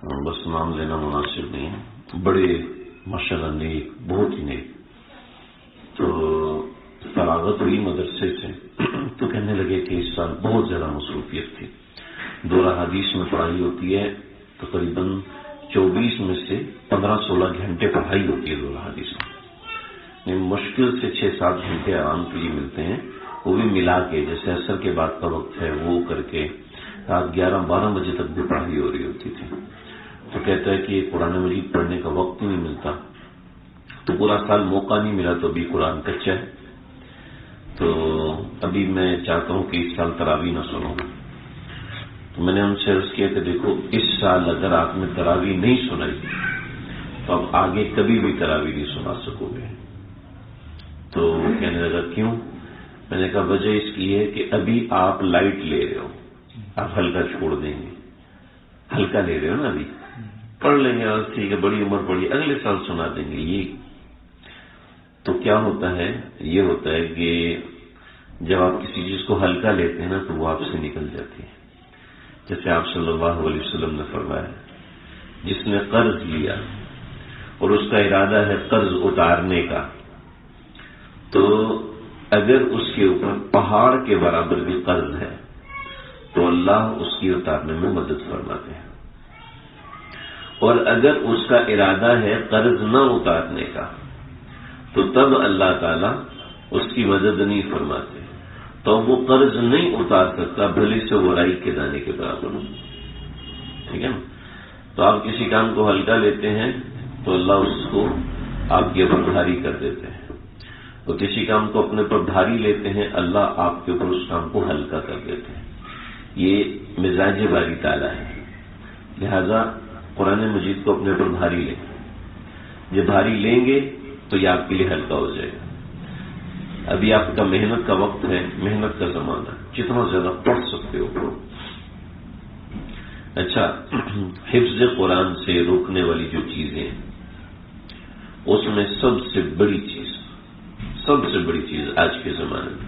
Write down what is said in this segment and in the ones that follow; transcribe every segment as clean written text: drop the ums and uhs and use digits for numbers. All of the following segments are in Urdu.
بس نام لینا مناسب نہیں ہے، بڑے ماشاءاللہ نیک، بہت ہی نیک. تو فراغت ہوئی مدرسے سے تو کہنے لگے کہ اس سال بہت زیادہ مصروفیت تھی. دورہ حدیث میں پڑھائی ہوتی ہے تقریباً 24 میں سے 15-16 گھنٹے پڑھائی ہوتی ہے دورہ حدیث میں. مشکل سے 6-7 گھنٹے آرام کے لیے ملتے ہیں، وہ بھی ملا کے، جیسے عصر کے بعد کا وقت ہے وہ کر کے رات 11-12 بجے تک بھی پڑھائی ہو رہی ہوتی تھی. تو کہتا ہے کہ قرآن مجید پڑھنے کا وقت ہی نہیں ملتا، تو پورا سال موقع نہیں ملا، تو ابھی قرآن کچا ہے. تو ابھی میں چاہتا ہوں کہ اس سال تراویح نہ سنوں. تو میں نے ان سے عرض کیا کہ دیکھو، اس سال اگر آپ نے تراویح نہیں سنائی تو اب آگے کبھی بھی تراویح نہیں سنا سکو گے. تو کہنے لگا کیوں؟ میں نے کہا وجہ اس کی ہے کہ ابھی آپ لائٹ لے رہے ہو، آپ ہلکا چھوڑ دیں گے. ہلکا لے رہے ہو نا، ابھی پڑھ لیں گے اور ٹھیک ہے، بڑی عمر پڑی، اگلے سال سنا دیں گے. یہ تو کیا ہوتا ہے؟ یہ ہوتا ہے کہ جب آپ کسی چیز کو ہلکا لیتے ہیں نا تو وہ آپ سے نکل جاتی ہے. جیسے آپ صلی اللہ علیہ وسلم نے فرمایا، جس نے قرض لیا اور اس کا ارادہ ہے قرض اتارنے کا، تو اگر اس کے اوپر پہاڑ کے برابر بھی قرض ہے تو اللہ اس کی اتارنے میں مدد فرماتے ہیں. اور اگر اس کا ارادہ ہے قرض نہ اتارنے کا تو تب اللہ تعالیٰ اس کی مدد نہیں فرماتے. تو وہ قرض نہیں اتار سکتا، بھلے سے وہ رائی کے دانے کے برابر ہو. ٹھیک ہے نا؟ تو آپ کسی کام کو ہلکا لیتے ہیں تو اللہ اس کو آپ کے اوپر بھاری کر دیتے ہیں، اور کسی کام کو اپنے پر بھاری لیتے ہیں اللہ آپ کے اوپر اس کام کو ہلکا کر دیتے ہیں. یہ مزاج باری تعالیٰ ہے. لہذا قرآن مجید کو اپنے اوپر بھاری لیں. جب بھاری لیں گے تو یہ آپ کے لیے ہلکا ہو جائے گا. ابھی آپ کا محنت کا وقت ہے، محنت کا زمانہ، جتنا زیادہ پڑھ سکتے ہو پڑھو. اچھا، حفظ قرآن سے روکنے والی جو چیزیں ہیں اس میں سب سے بڑی چیز آج کے زمانے میں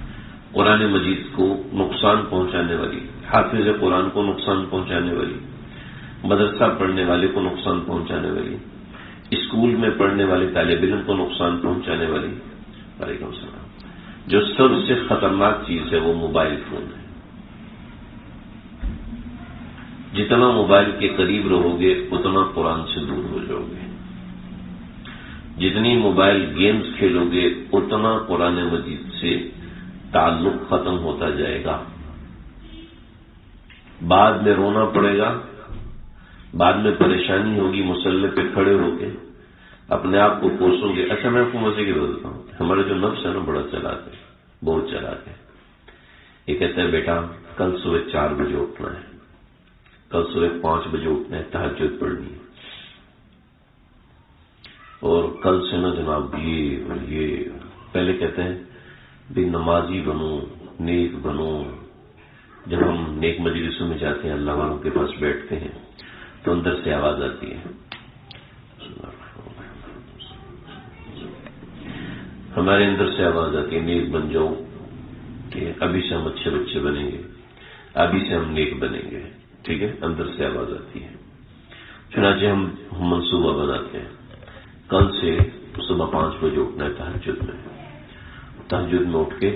قرآن مجید کو نقصان پہنچانے والی، حافظ قرآن کو نقصان پہنچانے والی، مدرسہ پڑھنے والے کو نقصان پہنچانے والی، اسکول میں پڑھنے والے طالب علم کو نقصان پہنچانے والی، وعلیکم السلام، جو سب سے خطرناک چیز ہے وہ موبائل فون ہے. جتنا موبائل کے قریب رہو گے اتنا قرآن سے دور ہو جاؤ گے. جتنی موبائل گیمز کھیلو گے اتنا قرآن مجید سے تعلق ختم ہوتا جائے گا. بعد میں رونا پڑے گا، بعد میں پریشانی ہوگی، مصلے پہ کھڑے ہو کے اپنے آپ کو کوسو گے. اچھا، میں آپ کو مزے کی بتاتا ہوں، ہمارا جو نفس ہے نا بڑا چلاک ہے، بہت چلاک ہے. یہ کہتا ہے بیٹا کل صبح 4 بجے اٹھنا ہے، کل صبح 5 بجے اٹھنا ہے، تہجد پڑھنی ہے، اور کل سے نا جناب یہ پہلے کہتے ہیں بھی نمازی بنو، نیک بنو. جب ہم نیک مجلسوں میں جاتے ہیں، اللہ والوں کے پاس بیٹھتے ہیں تو اندر سے آواز آتی ہے، ہمارے اندر سے آواز آتی ہے نیک بن جاؤ، کہ ابھی سے ہم اچھے بچے بنیں گے، ابھی سے ہم نیک بنیں گے. ٹھیک ہے، اندر سے آواز آتی ہے. چنانچہ ہم منصوبہ بناتے ہیں، کل سے صبح 5 بجے اٹھنا ہے، تہجد میں اٹھ کے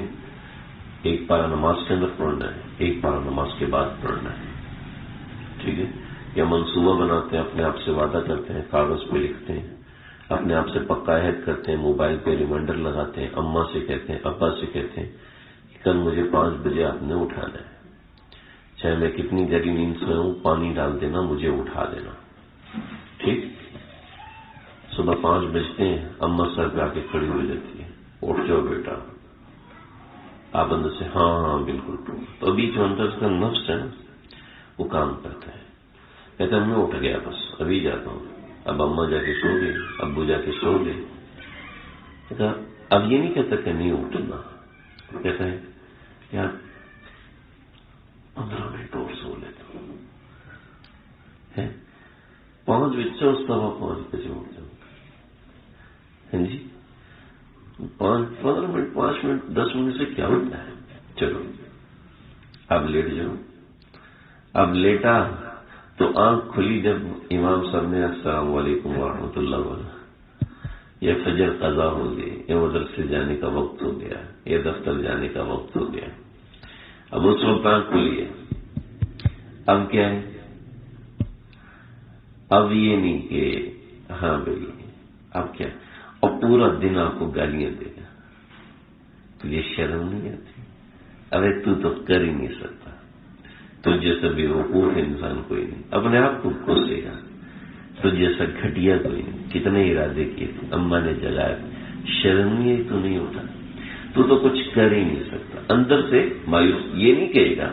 ایک پارہ نماز کے اندر پڑھنا ہے، ایک پارہ نماز کے بعد پڑھنا ہے. ٹھیک ہے، یا منصوبہ بناتے ہیں، اپنے آپ سے وعدہ کرتے ہیں، کاغذ پہ لکھتے ہیں، اپنے آپ سے پکا عہد کرتے ہیں، موبائل پہ ریمائنڈر لگاتے ہیں، اماں سے کہتے ہیں، ابا سے کہتے ہیں کہ کل مجھے 5 بجے آپ نے اٹھانا ہے، چاہے میں کتنی گہری نیند سے ہوں، پانی ڈال دینا، مجھے اٹھا دینا. ٹھیک، صبح 5 بجتے ہیں، اماں سر پہ آ کے کھڑی ہو جاتی ہے، اٹھ جاؤ بیٹا. آپ اندر سے ہاں بالکل. تو ابھی جو اندر کا نفس ہے نا وہ کام کرتا ہے، کہتا ہے میں اٹھ گیا، بس ابھی جاتا ہوں. اب اماں جا کے سو گئے، ابو جا کے سو گئے. کہتا اب یہ نہیں کہتا کہ نہیں اٹھنا، کہتا ہے یار 15 منٹ اور سو لیتا ہوں، 5 بجے سے 5:15 بجے اٹھ جاؤں. ہاں جی، 15 منٹ، 5 منٹ، 10 منٹ سے کیا ہوتا ہے؟ چلو اب لیٹ جاؤ. اب لیٹا تو آنکھ کھلی جب امام صاحب نے السلام علیکم ورحمۃ اللہ وبرکاتہ، یہ فجر قضا ہو گئی، یہ مدرسے جانے کا وقت ہو گیا، یہ دفتر جانے کا وقت ہو گیا. اب اس وقت آنکھ کھلی ہے. اب کیا ہے؟ اب یہ نہیں کہ ہاں بھائی اب کیا، اور پورا دن آپ کو گالیاں دے گا. تو یہ شرم نہیں آتی؟ ارے تو کر ہی نہیں سکتا، تو جیسا بے وقوف انسان کوئی نہیں، اپنے آپ کو کوسے گا. تو جیسا گھٹیا کوئی نہیں. کتنے ارادے کیے تھے، اماں نے جگایا، شرم نہیں تو نہیں ہوتا. تو کچھ کر ہی نہیں سکتا. اندر سے مایوس یہ نہیں کہے گا،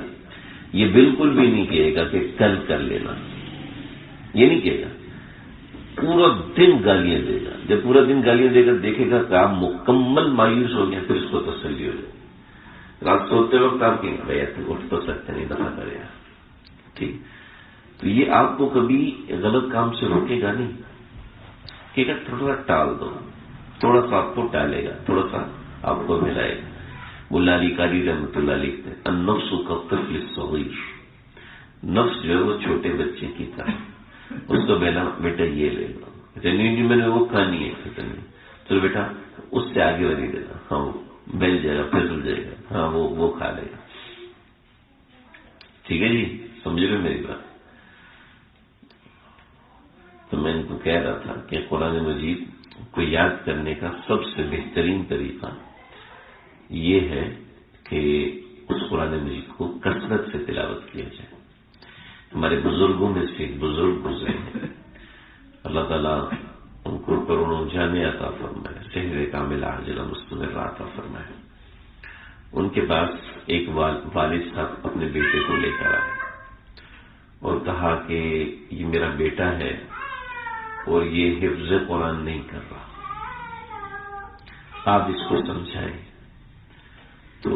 یہ بالکل بھی نہیں کہے گا کہ کل کر لینا، یہ نہیں کہے گا. پورا دن گالیاں دے گا. جب پورا دن گالیاں دے کر دیکھے گا کہ آپ مکمل مایوس ہو گئے، پھر اس کو تسلی ہو جائے. رات سوتے وقت آپ کہیں بھائی اٹھ تو سکتے نہیں، دفعہ کرے گا. ٹھیک. تو یہ آپ کو کبھی غلط کام سے روکے گا نہیں، کہ تھوڑا ٹال دو، تھوڑا سا آپ کو ٹالے گا، تھوڑا سا آپ کو ملائے گا. ملا علی قاری رحمۃ اللہ لکھتے ہیں النفس کالطفل الصغیر، نفس جو ہے وہ چھوٹے بچے کی طرح. اس کو بیٹا یہ لے لو، نہیں میں نے وہ کھانی ہے، چلو بیٹا اس سے آگے والی دے گا، ہاں وہ بیل جائے گا، پھسل جائے گا، ہاں وہ کھا لے گا. ٹھیک ہے جی، سمجھ رہے میری بات؟ تو میں ان کو کہہ رہا تھا کہ قرآن مجید کو یاد کرنے کا سب سے بہترین طریقہ یہ ہے کہ اس قرآن مجید کو کثرت سے تلاوت کیا جائے. ہمارے بزرگوں میں سے ایک بزرگ گزرے ہیں، اللہ تعالیٰ ان کو کروڑوں جامع عطا فرمائے، صحت کاملہ عاجلہ مستمرہ عطا فرمائے. ان کے پاس ایک والد صاحب اپنے بیٹے کو لے کر آئے اور کہا کہ یہ میرا بیٹا ہے اور یہ حفظ قرآن نہیں کر رہا، آپ اس کو سمجھائیں. تو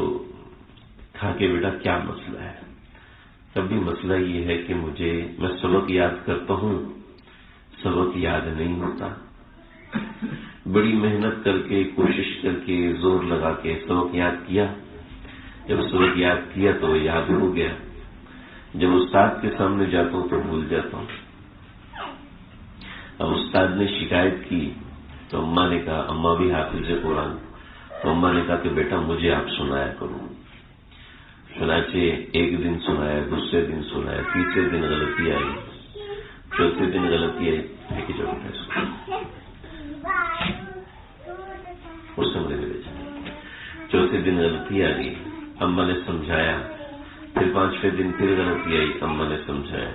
کہا کہ بیٹا کیا مسئلہ ہے؟ کبھی مسئلہ یہ ہے کہ میں سبق یاد کرتا ہوں، سبق یاد نہیں ہوتا. بڑی محنت کر کے، کوشش کر کے، زور لگا کے سبق یاد کیا. جب سبق یاد کیا تو وہ یاد ہو گیا، جب استاد کے سامنے جاتا ہوں تو بھول جاتا ہوں. اب استاد نے شکایت کی تو اماں نے کہا، اماں بھی حافظ قرآن، تو اماں نے کہا کہ بیٹا مجھے آپ سنایا کرو. چنانچہ ایک دن سنایا، دوسرے دن سنایا، تیسرے دن غلطی آئی، چوتھے دن غلطی آئی، چوتھے دن غلطی آ گئی، اماں نے سمجھایا. پھر پانچویں دن پھر غلطی آئی، اماں نے سمجھایا.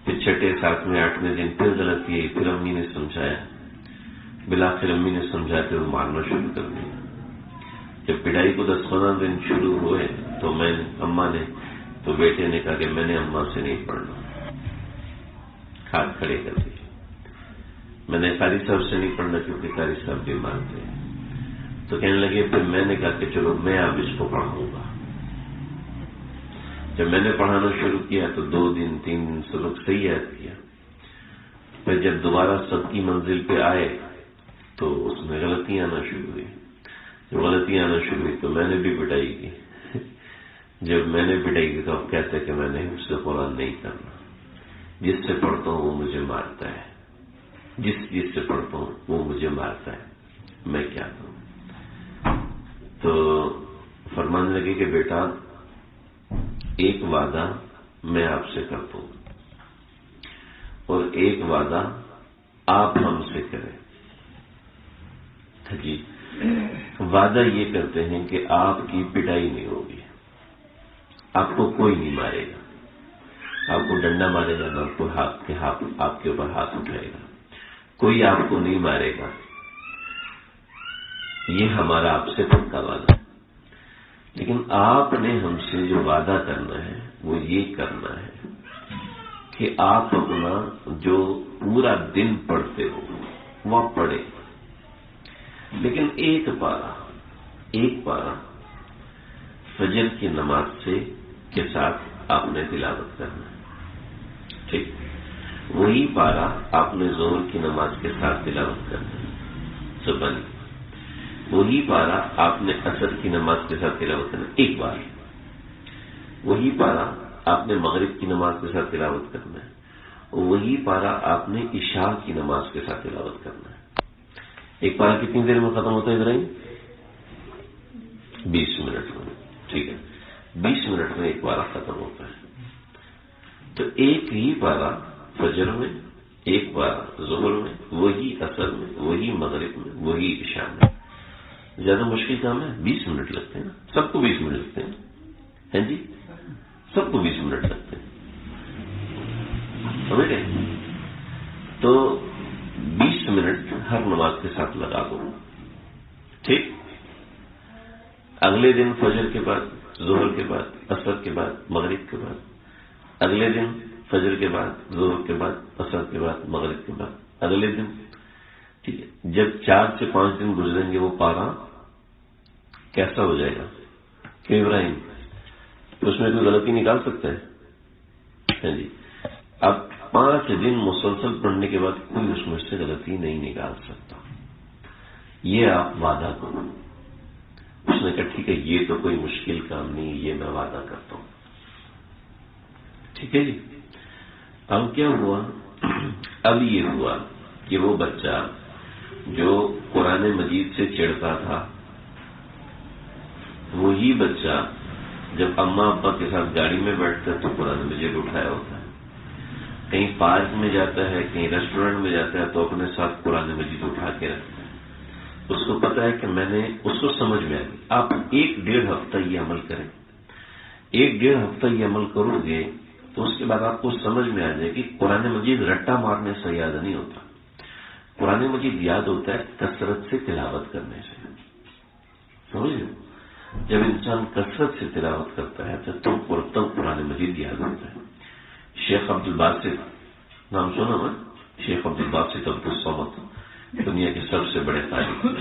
پھر چھٹے، ساتویں، آٹھویں دن پھر غلطی آئی، پھر امی نے سمجھایا. بلاخر امی نے سمجھا کے وہ مارنا شروع کر دیا. جب پڑھائی کو 10-15 دن شروع ہوئے تو اماں نے تو بیٹے نے کہا کہ میں نے اماں سے نہیں پڑھنا، ہاتھ کھڑے کر دیے. میں نے قاری صاحب سے نہیں پڑھنا کیونکہ قاری صاحب بیمار تھے. تو کہنے لگے پھر میں نے کہا کہ چلو میں اب اس کو پڑھاؤں گا. جب میں نے پڑھانا شروع کیا تو 2 دن 3 دن سبق صحیح یاد کیا. پھر جب دوبارہ سب کی منزل پہ آئے تو اس میں غلطیاں آنا شروع ہوئی. جب غلطیاں آنا شروع ہوئی تو میں نے بھی پٹائی کی. جب میں نے پٹائی کی تو اب کہتے کہ میں نے اس سے قرآن نہیں کرنا، جس سے پڑھتا ہوں وہ مجھے مارتا ہے، جس سے پڑھتا ہوں وہ مجھے مارتا ہے، میں کیا کروں؟ تو فرمانے لگے کہ بیٹا ایک وعدہ میں آپ سے کرتا ہوں اور ایک وعدہ آپ ہم سے کریں. جی، وعدہ یہ کرتے ہیں کہ آپ کی پٹائی نہیں ہوگی، آپ کو کوئی نہیں مارے گا، آپ کو ڈنڈا مارے گا نہ کوئی آپ کے اوپر ہاتھ اٹھائے گا، کوئی آپ کو نہیں مارے گا. یہ ہمارا آپ سے پکا وعدہ ہے. لیکن آپ نے ہم سے جو وعدہ کرنا ہے وہ یہ کرنا ہے کہ آپ اپنا جو پورا دن پڑھتے ہو وہ پڑھیں، لیکن ایک پارہ فجر کی نماز کے ساتھ آپ نے تلاوت کرنا ہے. ٹھیک، وہی پارہ آپ نے ظہر کی نماز کے ساتھ تلاوت کرنا ہے زبانی. وہی پارہ آپ نے عصر کی نماز کے ساتھ تلاوت کرنا ایک بار. وہی پارہ آپ نے مغرب کی نماز کے ساتھ تلاوت کرنا ہے. وہی پارا آپ نے عشاء کی نماز کے ساتھ تلاوت کرنا ہے. ایک پارا کتنی دیر میں ختم ہوتا ہے ابراہیم؟ 20 منٹ میں. ٹھیک ہے، 20 منٹ میں ایک پارا ختم ہوتا ہے. تو ایک ہی پارا فجر میں، ایک پارا ظہر میں، وہی عصر میں، وہی مغرب میں، وہی عشاء میں. زیادہ مشکل کام ہے؟ 20 منٹ لگتے ہیں نا، سب کو 20 منٹ لگتے ہیں. ہیں جی، سب کو 20 منٹ لگتے ہیں. سمجھ گئے؟ تو 20 منٹ ہر نماز کے ساتھ لگا دو. ٹھیک. اگلے دن فجر کے بعد، ظہر کے بعد، عصر کے بعد، مغرب کے بعد. اگلے دن فجر کے بعد، ظہر کے بعد، عصر کے بعد، مغرب کے بعد. اگلے دن. ٹھیک ہے. جب 4 سے 5 دن گزریں گے وہ پارا کیسا ہو جائے گا؟ کہ ابراہیم اس میں کوئی غلطی نکال سکتا ہے؟ جی. اب 5 دن مسلسل پڑھنے کے بعد کوئی اس میں سے غلطی نہیں نکال سکتا. یہ آپ وعدہ کرو. اس نے کہا ٹھیک ہے، یہ تو کوئی مشکل کام نہیں، یہ میں وعدہ کرتا ہوں. ٹھیک ہے جی. اب کیا ہوا؟ اب یہ ہوا کہ وہ بچہ جو قرآن مجید سے چڑھتا تھا، وہی بچہ جب اماں ابا کے ساتھ گاڑی میں بیٹھتا ہے تو قرآن مجید اٹھایا ہوتا ہے. کہیں پارک میں جاتا ہے، کہیں ریسٹورینٹ میں جاتا ہے تو اپنے ساتھ قرآن مجید اٹھا کے رکھتا ہے. اس کو پتا ہے کہ میں نے، اس کو سمجھ میں آئے گی. آپ 1-1.5 ہفتہ یہ عمل کریں. 1-1.5 ہفتہ یہ عمل کرو گے تو اس کے بعد آپ کو سمجھ میں آ جائے گی قرآن مجید رٹا مارنے سے یاد نہیں ہوتا. قرآن مجید یاد ہوتا ہے کثرت سے تلاوت کرنے سے. سمجھ لو، جب انسان کثرت سے تلاوت کرتا ہے تو قرآن مجید یاد ہوتا ہے. شیخ عبد الباسط نام سنا نا؟ شیخ عبد الباسط عبد الصمد دنیا کے سب سے بڑے قاری.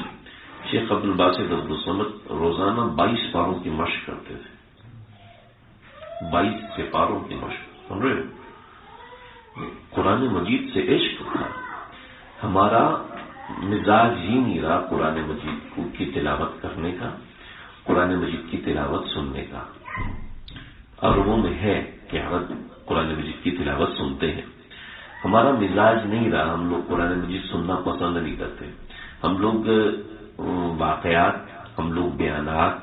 شیخ عبد الباسط عبد الصمد روزانہ 22 پاروں کی مشق کرتے تھے. 22 سپاروں کی مشق. سن رہے ہو؟ قرآن مجید سے عشق تھا. ہمارا مزاج ہی نہیں رہا قرآن مجید کی تلاوت کرنے کا، قرآن مجید کی تلاوت سننے کا. عربوں میں ہے کہ عرب قرآن مجید کی تلاوت سنتے ہیں. ہمارا مزاج نہیں رہا. ہم لوگ قرآن مجید سننا پسند نہیں کرتے. ہم لوگ واقعات، ہم لوگ بیانات،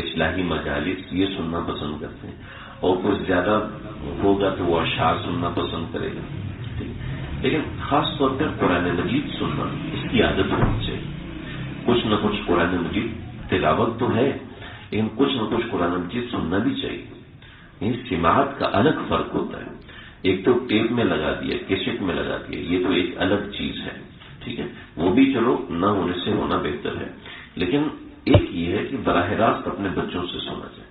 اصلاحی مجالس یہ سننا پسند کرتے ہیں. اور کچھ زیادہ ہوگا تو وہ اشعار سننا پسند کرے گا. لیکن خاص طور پر قرآن مجید سننا، اس کی عادت ہونی چاہیے. کچھ نہ کچھ قرآن مجید تلاوت تو ہے، لیکن کچھ نہ کچھ قرآن مجید سننا بھی چاہیے. سماعت کا الگ فرق ہوتا ہے. ایک تو ٹیپ میں لگا دیا، کیسٹ میں لگا دیا، یہ تو ایک الگ چیز ہے. ٹھیک ہے، وہ بھی چلو نہ ہونے سے ہونا بہتر ہے. لیکن ایک یہ ہے کہ براہ راست اپنے بچوں سے سنا جائے،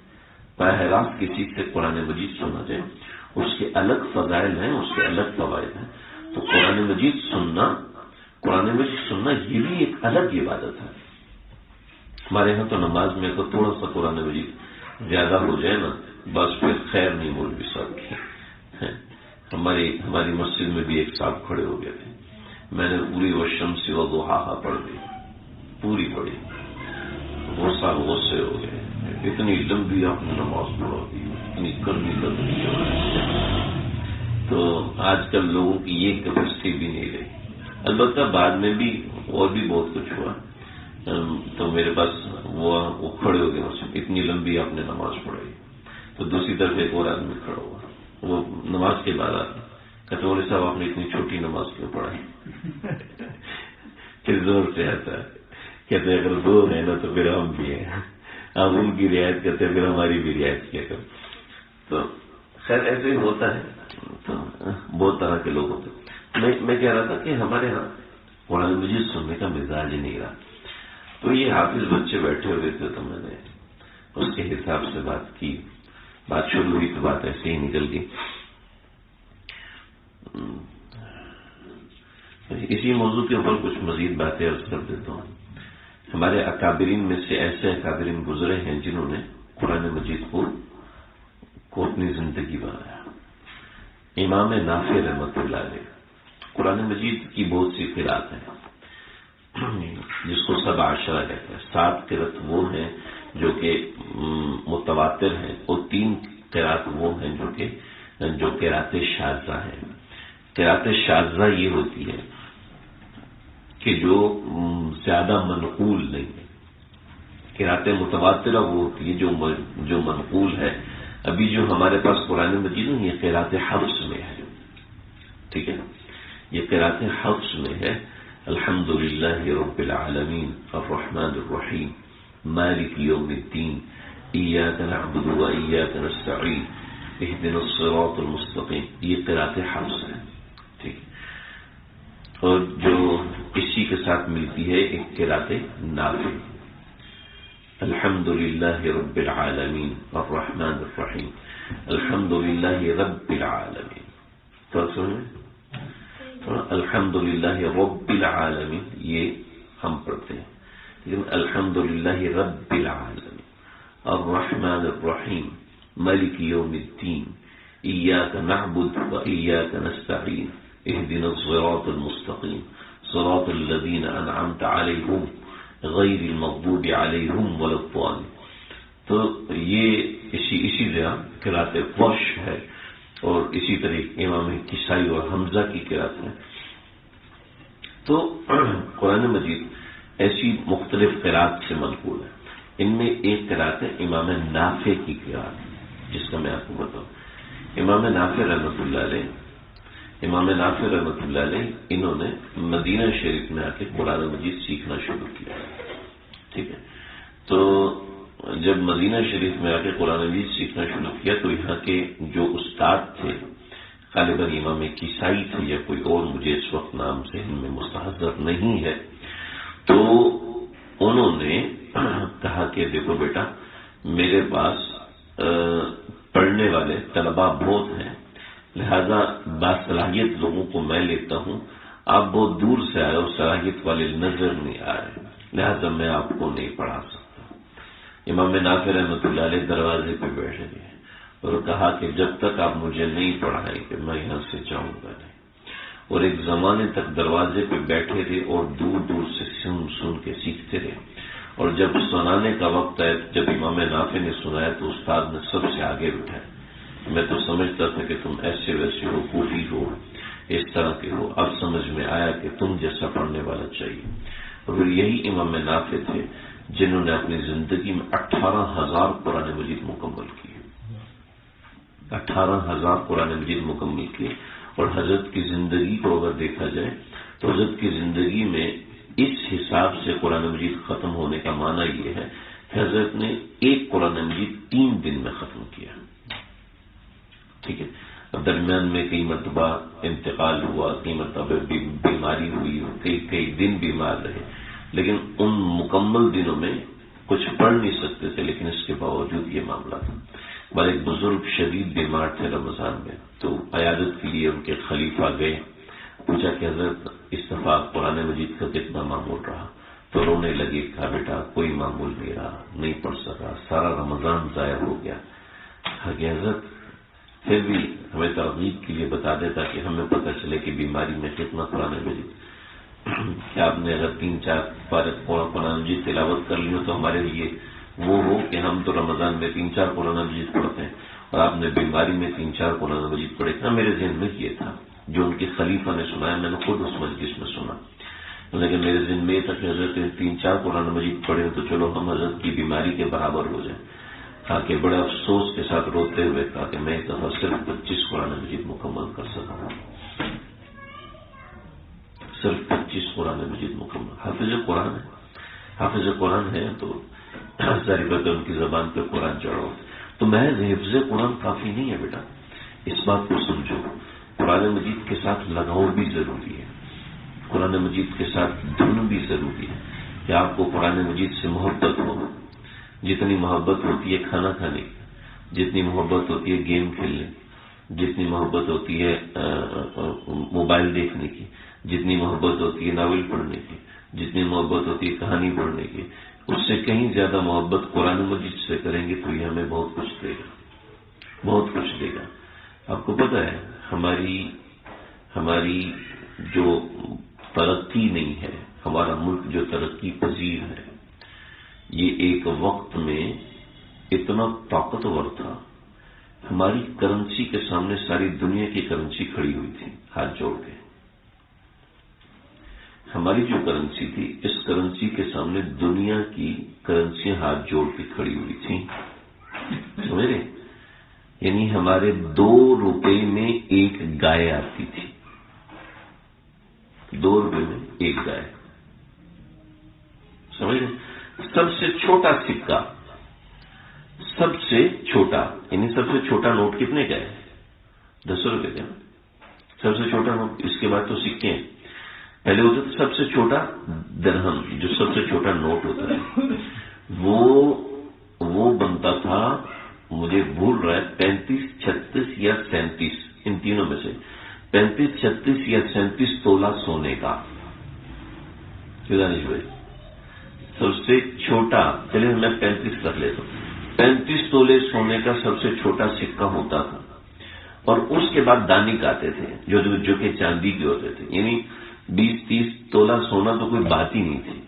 براہ راست کسی سے قرآن مجید سنا جائے. اس کے الگ فضائل ہیں، اس کے الگ فوائد ہیں. تو قرآن مجید سننا یہ بھی ایک الگ عبادت ہے. ہمارے ہاں تو نماز میں تو تھوڑا سا قرآن مجید زیادہ ہو جائے نا بس پھر خیر نہیں مولوی صاحب کی. ہماری مسجد میں بھی ایک صاحب کھڑے ہو گئے تھے. میں نے پوری والشمس وضحاہا پڑھ دی، پوری پڑھی. وہ صاحب غصے ہو گئے، اتنی لمبی آپ نے نماز پڑھا دی، اتنی کرنی لگتی ہے. تو آج کل لوگوں کی یہ کیپیسٹی بھی نہیں رہی. البتہ بعد میں بھی اور بھی بہت کچھ ہوا. تو میرے پاس وہ کھڑے ہو گئے، اتنی لمبی آپ نے نماز پڑھائی. تو دوسری طرف ایک اور آدمی کھڑا ہوا، وہ نماز کے بعد کہتے مولوی صاحب آپ نے اتنی چھوٹی نماز کیوں پڑھائی؟ پھر زور سے آتا ہے، کہتے اگر دو ہے نا تو پھر ہم بھی ہیں، ہم ان کی رعایت کرتے پھر ہماری بھی رعایت کیا کرو. تو خیر ایسے ہی ہوتا ہے. تو بہت طرح کے لوگ ہوتے. میں کہہ رہا تھا کہ ہمارے ہاں قرآن مجید سننے کا مزاج ہی نہیں رہا. تو یہ حافظ بچے بیٹھے ہوئے تھے تو میں نے اس کے حساب سے بات کی. بات شروع ہوئی تو بات ایسے ہی نکل گئی. اسی موضوع کے اوپر کچھ مزید باتیں عرض کر دیتا ہوں. ہمارے اکابرین میں سے ایسے اکابرین گزرے ہیں جنہوں نے قرآن مجید کو اپنی زندگی بنایا. امام نافع رحمۃ اللہ علیہ، قرآن مجید کی بہت سی قرات ہیں جس کو 7 عشرہ کہتے ہیں. 7 قرات وہ ہیں جو کہ متواتر ہیں، اور 3 قرات وہ ہیں جو قرات شاذہ ہیں. قرات شاذہ یہ ہوتی ہے کہ جو زیادہ منقول نہیں ہے. قرات متواترہ وہ ہوتی ہے جو منقول ہے. ابھی جو ہمارے پاس قرآن مجید ہے یہ قرات حفص میں ہے. ٹھیک ہے، یہ قرات حفص میں ہے. الحمدللہ رب العالمین الرحمن الرحیم مالک یوم الدین ایاک نعبد و ایاک نستعین اہدنا الصراط المستقیم. یہ قرات حفص ہے. ٹھیک ہے، اور جو اسی کے ساتھ ملتی ہے ایک قرات نافع. الحمدللہ رب العالمین الرحمن الرحیم الحمدللہ رب العالمین. تو سنیں الحمدللہ رب العالمین یہ ہم پڑھتے ہیں، لیکن الحمدللہ رب العالمین الرحمن الرحیم مالک یوم الدین ایاک نعبد و ایاک نستعین اہدنا الصراط المستقیم صراط الذین انعمت علیہم غیر المغضوب علیہم ولا الضالین. تو یہ اسی طرح قرات ورش ہے، اور اسی طرح امام کسائی اور حمزہ کی قرات ہے. تو قرآن مجید ایسی مختلف قرات سے منقول ہے. ان میں ایک قرات ہے امام نافع کی قرات، جس کا میں آپ کو بتاؤں. امام نافع رحمۃ اللہ علیہ انہوں نے مدینہ شریف میں آ کے قرآن مجید سیکھنا شروع کیا. ٹھیک ہے، تو جب مدینہ شریف میں آ کے قرآن مجید سیکھنا شروع کیا تو یہاں کے جو استاد تھے غالباً امام کسائی تھے یا کوئی اور، مجھے اس وقت نام سے ان میں مستحضر نہیں ہے. تو انہوں نے کہا کہ دیکھو بیٹا، میرے پاس پڑھنے والے طلباء بہت ہیں، لہذا باصلاحیت لوگوں کو میں لیتا ہوں. آپ بہت دور سے آئے اور صلاحیت والے نظر نہیں آ رہے، لہذا میں آپ کو نہیں پڑھا سکتا. امام نافع رحمۃ اللہ علیہ دروازے پہ بیٹھے گئے اور کہا کہ جب تک آپ مجھے نہیں پڑھائیں کہ میں یہاں سے جاؤں گا نہیں. اور ایک زمانے تک دروازے پہ بیٹھے رہے اور دور دور سے سن کے سیکھتے رہے. اور جب سنانے کا وقت آیا، جب امام نافع نے سنایا تو استاد نے سب سے آگے بٹھایا. میں تو سمجھتا تھا کہ تم ایسے ویسے ہو، کوفی ہو، اس طرح کے ہو. اب سمجھ میں آیا کہ تم جیسا پڑھنے والا چاہیے. اور یہی امام نافع تھے جنہوں نے اپنی زندگی میں 18,000 قرآن مجید مکمل کیے. 18,000 قرآن مجید مکمل کیے. اور حضرت کی زندگی کو اگر دیکھا جائے تو حضرت کی زندگی میں اس حساب سے قرآن مجید ختم ہونے کا معنی یہ ہے کہ حضرت نے ایک قرآن مجید 3 دن میں ختم کیا. ٹھیک ہے، اب درمیان میں کئی مرتبہ انتقال ہوا، کئی مرتبہ بیماری ہوئی، کئی دن بیمار رہے، لیکن ان مکمل دنوں میں کچھ پڑھ نہیں سکتے تھے. لیکن اس کے باوجود یہ معاملہ تھا. بڑے ایک بزرگ شدید بیمار تھے رمضان میں، تو عیادت کے لیے ان کے خلیفہ گئے. پوچھا کہ حضرت اس دفعہ قرآن مجید کا کتنا معمول رہا؟ تو رونے لگے. کہا بیٹا کوئی معمول نہیں رہا، نہیں پڑھ سکا، سارا رمضان ضائع ہو گیا. کہا کہ حضرت پھر بھی ہمیں ترغیب کے لیے بتا دیتا کہ ہمیں پتہ چلے کہ بیماری میں کتنا قرآن مجید. کہ آپ نے اگر 3-4 قرآن مجید تلاوت کر لی ہو تو ہمارے لیے وہ ہو کہ ہم تو رمضان میں 3-4 قرآن مجید پڑھتے ہیں اور آپ نے بیماری میں 3-4 قرآن مجید پڑھے. نا میرے ذہن میں یہ تھا جو ان کے خلیفہ نے سنایا، میں نے خود اس مجلس میں سنا، لیکن میرے ذہن میں یہ تھا کہ حضرت 3-4 قرآن مجید پڑھے تو چلو ہم حضرت کی بیماری کے برابر ہو جائیں. کہا کہ بڑے افسوس کے ساتھ روتے ہوئے کہا کہ میں ایک دفعہ صرف 25 قرآن مجید مکمل کر سکا ہوں. صرف 25 قرآن مجید مکمل. حافظ قرآن ہے تو ظاہر بات ان کی زبان پہ قرآن چڑھو. تو محض حفظ قرآن کافی نہیں ہے بیٹا، اس بات کو سمجھو. قرآن مجید کے ساتھ لگاؤ بھی ضروری ہے، قرآن مجید کے ساتھ دھن بھی ضروری ہے کہ آپ کو قرآن مجید سے محبت ہو. جتنی محبت ہوتی ہے کھانا کھانے کی، جتنی محبت ہوتی ہے گیم کھیلنے کی، جتنی محبت ہوتی ہے موبائل دیکھنے کی، جتنی محبت ہوتی ہے ناول پڑھنے کی، جتنی محبت ہوتی ہے کہانی پڑھنے کی، اس سے کہیں زیادہ محبت قرآن مجید سے کریں گے تو یہ ہمیں بہت کچھ دے گا، بہت کچھ دے گا. آپ کو پتہ ہے ہماری جو ترقی نہیں ہے، ہمارا ملک جو ترقی پذیر ہے، یہ ایک وقت میں اتنا طاقتور تھا ہماری کرنسی کے سامنے ساری دنیا کی کرنسی کھڑی ہوئی تھی ہاتھ جوڑ کے. ہماری جو کرنسی تھی اس کرنسی کے سامنے دنیا کی کرنسی ہاتھ جوڑ کے کھڑی ہوئی تھی. سمجھ رہے؟ یعنی ہمارے 2 روپے میں ایک گائے آتی تھی. 2 روپے میں ایک گائے. سمجھ رہے؟ سب سے چھوٹا سکہ، سب سے چھوٹا، یعنی سب سے چھوٹا نوٹ کتنے کا ہے؟ 10 روپے کا. سب سے چھوٹا نوٹ. اس کے بعد تو سکے ہیں. پہلے ہوتا تھا سب سے چھوٹا درہم، جو سب سے چھوٹا نوٹ ہوتا ہے وہ بنتا تھا، مجھے بھول رہا ہے 35، 36 یا 37، ان تینوں میں سے 35، 36 یا 37 تولہ سونے کا. کیوں دانش بھائی؟ سب سے چھوٹا، چلیے میں 35 رکھ لیتا ہوں. 35 تولے سونے کا سب سے چھوٹا سکہ ہوتا تھا. اور اس کے بعد دانک آتے تھے جو کہ چاندی کے ہوتے تھے. یعنی 20-30 تولہ سونا تو کوئی بات ہی نہیں تھی.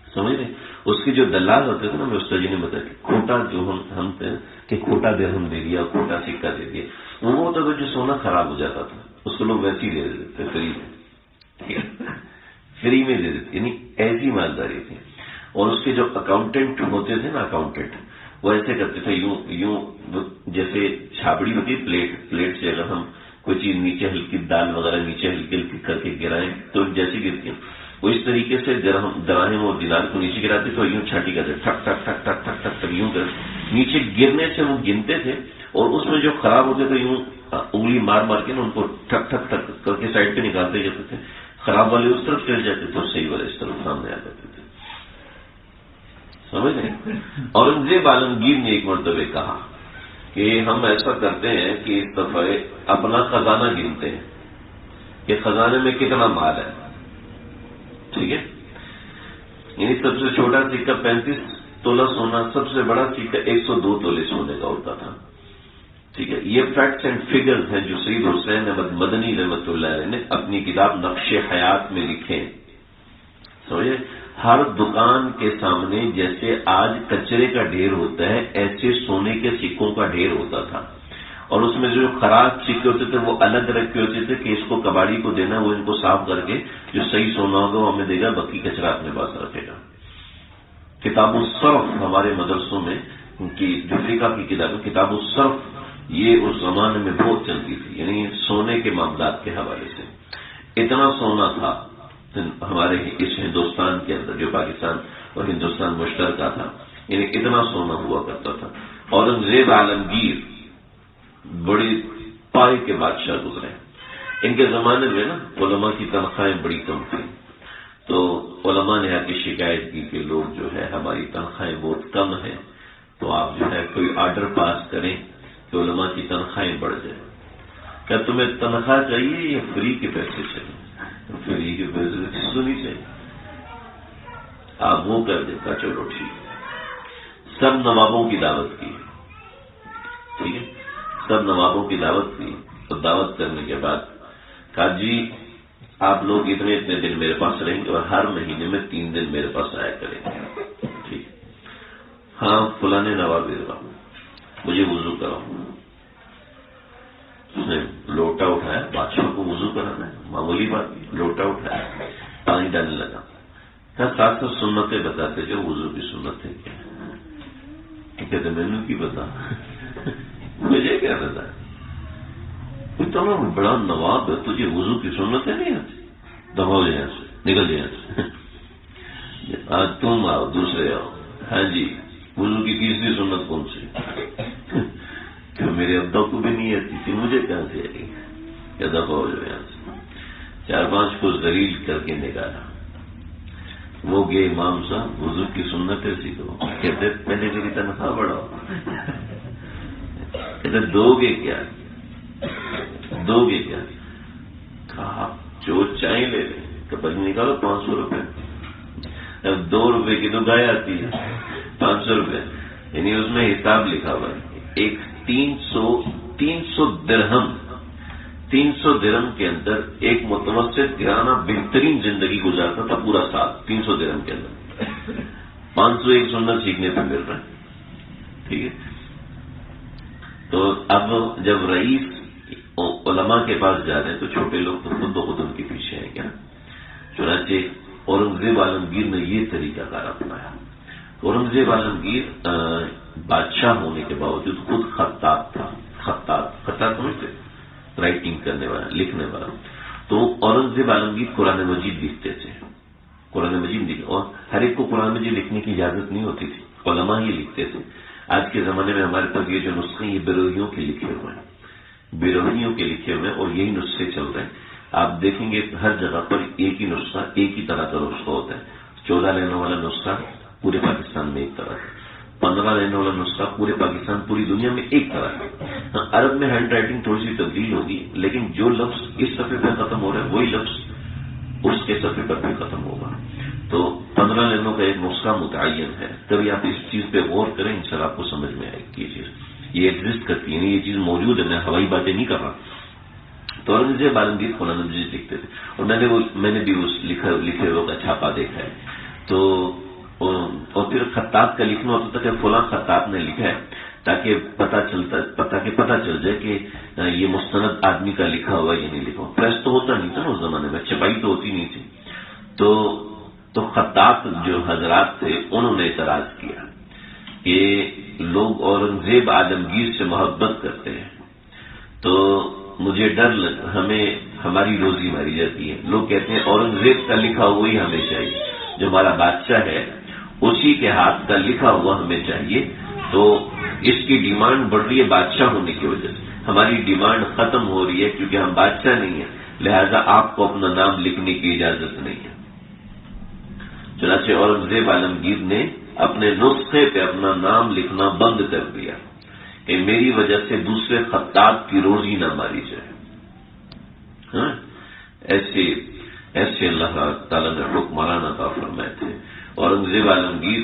سمجھ رہے؟ اس کے جو دلال ہوتے تھے نا، میں استاد جی نے بتایا کہ کھوٹا جو ہم تھے کہ کھوٹا درہم دے دیا، کھوٹا سکہ دے دیا، وہ ہوتا تھا جو سونا خراب ہو جاتا تھا اس کو لوگ ویسے ہی دے دیتے تھے فری میں. فری میں دے دیتے، یعنی ایسی مالداری تھی. اور اس کے جو اکاؤنٹنٹ ہوتے تھے نا، اکاؤنٹنٹ وہ ایسے کرتے تھے یوں جیسے چھابڑی ہوتی ہے پلیٹ سے اگر ہم کوئی چیز نیچے ہلکی، دال وغیرہ نیچے ہلکی ہلکی کر کے گرائیں تو جیسی گرتی ہے، وہ اس طریقے سے دراہم اور دینار کو نیچے گراتے تو یوں چھاٹی کرتے، ٹھک ٹھک ٹھک ٹھک ٹھک ٹھک ٹھک یوں کر نیچے گرنے سے وہ گنتے تھے. اور اس میں جو خراب ہوتے تھے یوں انگلی مار مار کے نا ان کو ٹھک ٹھک ٹھک کر کے سائڈ پہ نکالتے جاتے تھے. خراب والے اس طرف چل جاتے تھے، صحیح والے اس طرف سامنے آ جاتے تھے. سمجھ رہے؟ اورنگزیب عالمگیر نے ایک مرتبہ کہا کہ ہم ایسا کرتے ہیں کہ اس دفعہ اپنا خزانہ گنتے ہیں کہ خزانے میں کتنا مال ہے. ٹھیک ہے؟ یعنی سب سے چھوٹا سکہ 35 تولہ سونا، سب سے بڑا سکہ 102 تولے سونے کا ہوتا تھا. ٹھیک ہے؟ یہ فیکٹس اینڈ فگرز ہیں جو سید حسین احمد مدنی رحمۃ اللہ علیہ نے اپنی کتاب نقش حیات میں لکھے. سمجھے؟ ہر دکان کے سامنے جیسے آج کچرے کا ڈھیر ہوتا ہے ایسے سونے کے سکوں کا ڈھیر ہوتا تھا. اور اس میں جو خراب سکے ہوتے تھے وہ الگ رکھے ہوتے تھے کہ اس کو کباڑی کو دینا، وہ ان کو صاف کر کے جو صحیح سونا ہوگا وہ ہمیں دے گا، باقی کچرا اپنے پاس رکھے گا. کتاب الصرف ہمارے مدرسوں میں کی جو فقہ کی کتاب کتاب الصرف یہ اس زمانے میں بہت چلتی تھی. یعنی سونے کے معاملات کے حوالے سے اتنا سونا تھا ہمارے اس ہندوستان کے اندر جو پاکستان اور ہندوستان مشترکہ تھا، یعنی اتنا سونا ہوا کرتا تھا. اورنگزیب عالمگیر بڑی پائے کے بادشاہ گزرے. ان کے زمانے میں نا علماء کی تنخواہیں بڑی کم تھیں، تو علماء نے آ کے شکایت کی کہ لوگ جو ہے ہماری تنخواہیں بہت کم ہیں، تو آپ جو ہے کوئی آرڈر پاس کریں کہ علماء کی تنخواہیں بڑھ جائیں. کیا تمہیں تنخواہ چاہیے یا فری کے پیسے چاہیے؟ فری کے پیسے تو نہیں چاہیے. آپ وہ کر دیتا، چلو ٹھیک. سب نوابوں کی دعوت کی. ٹھیک ہے؟ سب نوابوں کی دعوت کی. تو دعوت کرنے کے بعد کہا جی آپ لوگ اتنے دن میرے پاس رہیں گے اور ہر مہینے میں 3 دن میرے پاس آیا کریں گے. ٹھیک؟ ہاں فلانے نواب مجھے وضو کراؤ. اس نے لوٹا اٹھایا، بادشاہ کو وضو کرانا ہے معمولی بات. لوٹا اٹھایا، پانی ڈالنے لگا. ساتھ ساتھ سنتیں بتاتے جو وضو کی سنت ہے کیا؟ کہتے میں نے کی بتا مجھے کیا پتا؟ اتنا بڑا نواب ہے تجھے وضو کی سنتیں نہیں آتی؟ دباؤ یہاں سے، نکل یہاں سے. آج تم آؤ، دوسرے آؤ. ہاں جی وضو کی تیسری سنت کون سی؟ کہ میرے ابا کو بھی نہیں آتی تھی، مجھے کہاں سے آئی؟ کیا دفعہ ہو جائے یہاں سے. 4-5 کو ذلیل کر کے نکالا. وہ گئے امام صاحب وضو کی سنتیں سیکھو. کہتے پہلے میری تنخواہ بڑھاؤ. کہتے دو گے کیا؟ کہا جو چاہیں لے لیں. کپڑ نکالو 500 روپے. اب 2 روپے کی تو گائے آتی ہے، 500 روپے. یعنی اس میں حساب لکھا ہوا ہے. ایک 300 درہم 300 درہم کے اندر ایک متوسط گھرانہ بہترین زندگی گزارتا تھا پورا سال. 300 درہم کے اندر 501 سنت سیکھنے پہ مل رہا ہے. ٹھیک ہے؟ تو اب جب رئیس علماء کے پاس جا رہے ہیں تو چھوٹے لوگ تو خود بخود ان کے پیچھے ہیں کیا. چنانچہ اورنگزیب عالمگیر نے یہ طریقہ کار اپنایا. اورنگزیب عالمگیر بادشاہ ہونے کے باوجود خود خطاط تھا. خطاط سمجھتے، رائٹنگ کرنے والا، لکھنے والا. تو اورنگزیب عالمگیر قرآن مجید لکھتے تھے. قرآن مجید اور ہر ایک کو قرآن مجید لکھنے کی اجازت نہیں ہوتی تھی، علماء ہی لکھتے تھے. آج کے زمانے میں ہمارے پاس یہ جو نسخے یہ بیروہیوں کے لکھے ہوئے ہیں، بیروہیوں کے لکھے ہوئے ہیں، اور یہی نسخے چل رہے ہیں. آپ دیکھیں گے ہر جگہ پر ایک ہی نسخہ، ایک ہی طرح کا نسخہ ہوتا ہے. 14 لائنوں والا نسخہ پورے پاکستان میں ایک طرح کا، 15 لائنوں والا نسخہ پورے پاکستان، پوری دنیا میں ایک طرح کا. عرب میں ہینڈ رائٹنگ تھوڑی سی تبدیل ہوگی، لیکن جو لفظ اس صفحے پہ ختم ہو رہا ہے وہی لفظ اس کے صفحے پر بھی ختم ہوگا. تو 15 لائنوں کا ایک نسخہ متعین ہے. کبھی آپ اس چیز پہ غور کریں، انشاءاللہ آپ کو سمجھ میں آئے گی. یہ چیز یہ ایگزسٹ کرتی ہے، یہ چیز موجود ہے. میں ہوائی باتیں نہیں کر رہا. تو اورنگزیب عالمگیر قرآن مجید لکھتے تھے، اور میں نے بھی اس لکھے ہوئے کا چھاپا دیکھا ہے. تو اور پھر خطاط کا لکھنا ہوتا تھا کہ فلاں خطاط نے لکھا ہے، تاکہ پتہ چل جائے کہ یہ مستند آدمی کا لکھا ہوا یہ نہیں لکھا. پریس تو ہوتا نہیں تھا نا اس زمانے میں، چھپائی تو ہوتی نہیں تھی. تو خطاط جو حضرات تھے انہوں نے اعتراض کیا کہ لوگ اورنگزیب عالمگیر سے محبت کرتے ہیں، تو مجھے ڈر ہمیں ہماری روزی ماری جاتی ہے. لوگ کہتے ہیں اورنگزیب کا لکھا ہوا ہی ہمیں چاہیے، جو ہمارا بادشاہ ہے اسی کے ہاتھ کا لکھا ہوا ہمیں چاہیے. تو اس کی ڈیمانڈ بڑھ رہی ہے بادشاہ ہونے کی وجہ سے. ہماری ڈیمانڈ ختم ہو رہی ہے کیونکہ ہم بادشاہ نہیں ہیں، لہذا آپ کو اپنا نام لکھنے کی اجازت نہیں ہے. چنانچہ اورنگزیب عالمگیر نے اپنے نسخے پہ اپنا نام لکھنا بند کر دیا کہ میری وجہ سے دوسرے خطاط کی روزی نہ ماری جائے. ایسے اللہ تعالیٰ نے حکمران عطا فرمائے تھے. اورنگزیب عالمگیر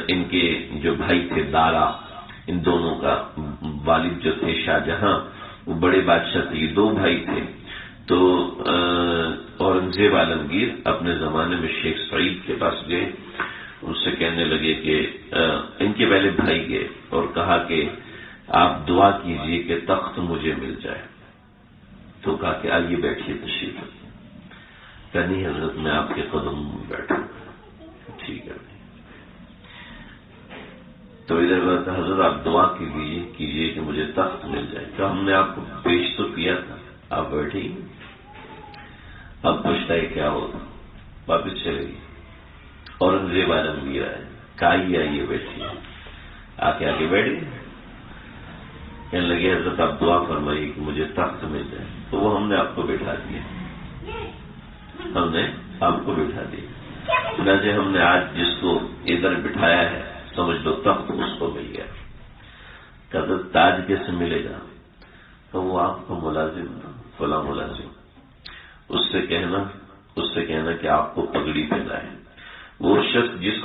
ان کے جو بھائی تھے دارا، ان دونوں کا والد جو تھے شاہ جہاں، وہ بڑے بادشاہ تھے. یہ 2 بھائی تھے. تو اورنگزیب عالمگیر اپنے زمانے میں شیخ سعید کے پاس گئے. ان سے کہنے لگے کہ ان کے پہلے بھائی گئے اور کہا کہ آپ دعا کیجئے کہ تخت مجھے مل جائے. تو کہا کہ آئیے بیٹھیے، تشریف رکھیے. نہیں حضرت میں آپ کے قدم میں بیٹھوں. ٹھیک ہے. تو ادھر بات حضرت آپ دعا کیجئے کہ مجھے تخت مل جائے. تو ہم نے آپ کو پیش تو کیا تھا، آپ بیٹھیے. اب پوچھتا ہے کیا ہوگا. واپس چلے گی. اورنگزیب عالمگیر آئے، آئیے بیٹھیے. آگے بیٹھ گئے. کہنے لگے حضرت آپ دعا فرمائیے کہ مجھے تخت مل جائے. تو وہ ہم نے آپ کو بٹھا دیا. چنانچہ ہم نے آج جس کو ادھر بٹھایا ہے سمجھ لو تخت اس کو مل گیا. کہ تاج کیسے ملے گا؟ تو وہ آپ کو ملازم، فلاں ملازم، اس سے کہنا کہ آپ کو پگڑی پہنائے. وہ شخص جس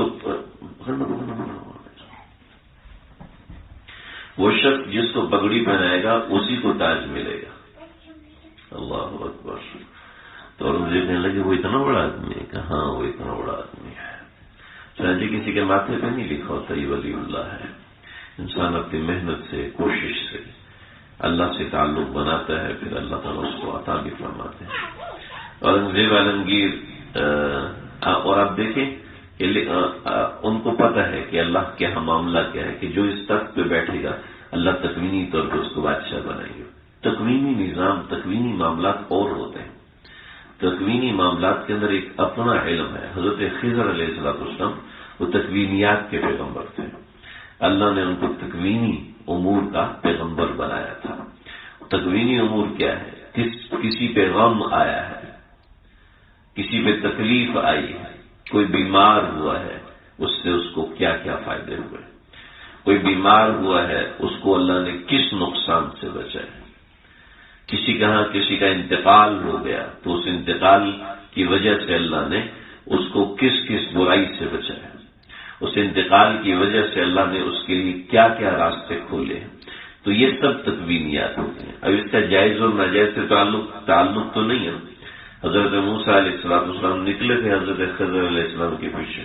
کو پگڑی پہنائے گا اسی کو تاج ملے گا. اللہ اکبر. تو اورنگزیب کہنے لگے وہ اتنا بڑا آدمی ہے کہ ہاں وہ اتنا بڑا آدمی ہے. چنانچہ کسی کے ماتھے پہ نہیں لکھا ہوتا یہ ولی اللہ ہے. انسان اپنی محنت سے، کوشش سے اللہ سے تعلق بناتا ہے، پھر اللہ تعالیٰ اس کو عطا بھی فرماتے ہیں. اورنگزیب عالمگیر اور آپ دیکھیں کہ ان کو پتہ ہے کہ اللہ کے یہاں معاملہ کیا ہے کہ جو اس تخت پہ بیٹھے گا اللہ تکوینی طور پہ اس کو بادشاہ بنائے گا. تکوینی نظام، تکوینی معاملات اور ہوتے ہیں. تکوینی معاملات کے اندر ایک اپنا علم ہے. حضرت خضر علیہ السلام وہ تکوینیات کے پیغمبر تھے. اللہ نے ان کو تکوینی امور کا پیغمبر بنایا تھا. تکوینی امور کیا ہے؟ کسی پہ غم آیا ہے، کسی پہ تکلیف آئی ہے، کوئی بیمار ہوا ہے، اس سے اس کو کیا کیا فائدے ہوئے. کوئی بیمار ہوا ہے، اس کو اللہ نے کس نقصان سے بچایا. کسی کا انتقال ہو گیا تو اس انتقال کی وجہ سے اللہ نے اس کو کس برائی سے بچایا. اس انتقال کی وجہ سے اللہ نے اس کے لیے کیا کیا راستے کھولے. تو یہ سب تکوینیات ہوتے ہیں. اب اس کا جائز اور ناجائز سے تعلق تو نہیں ہے. حضرت موسیٰ علیہ السلام نکلے تھے حضرت خضر علیہ السلام کے پیچھے.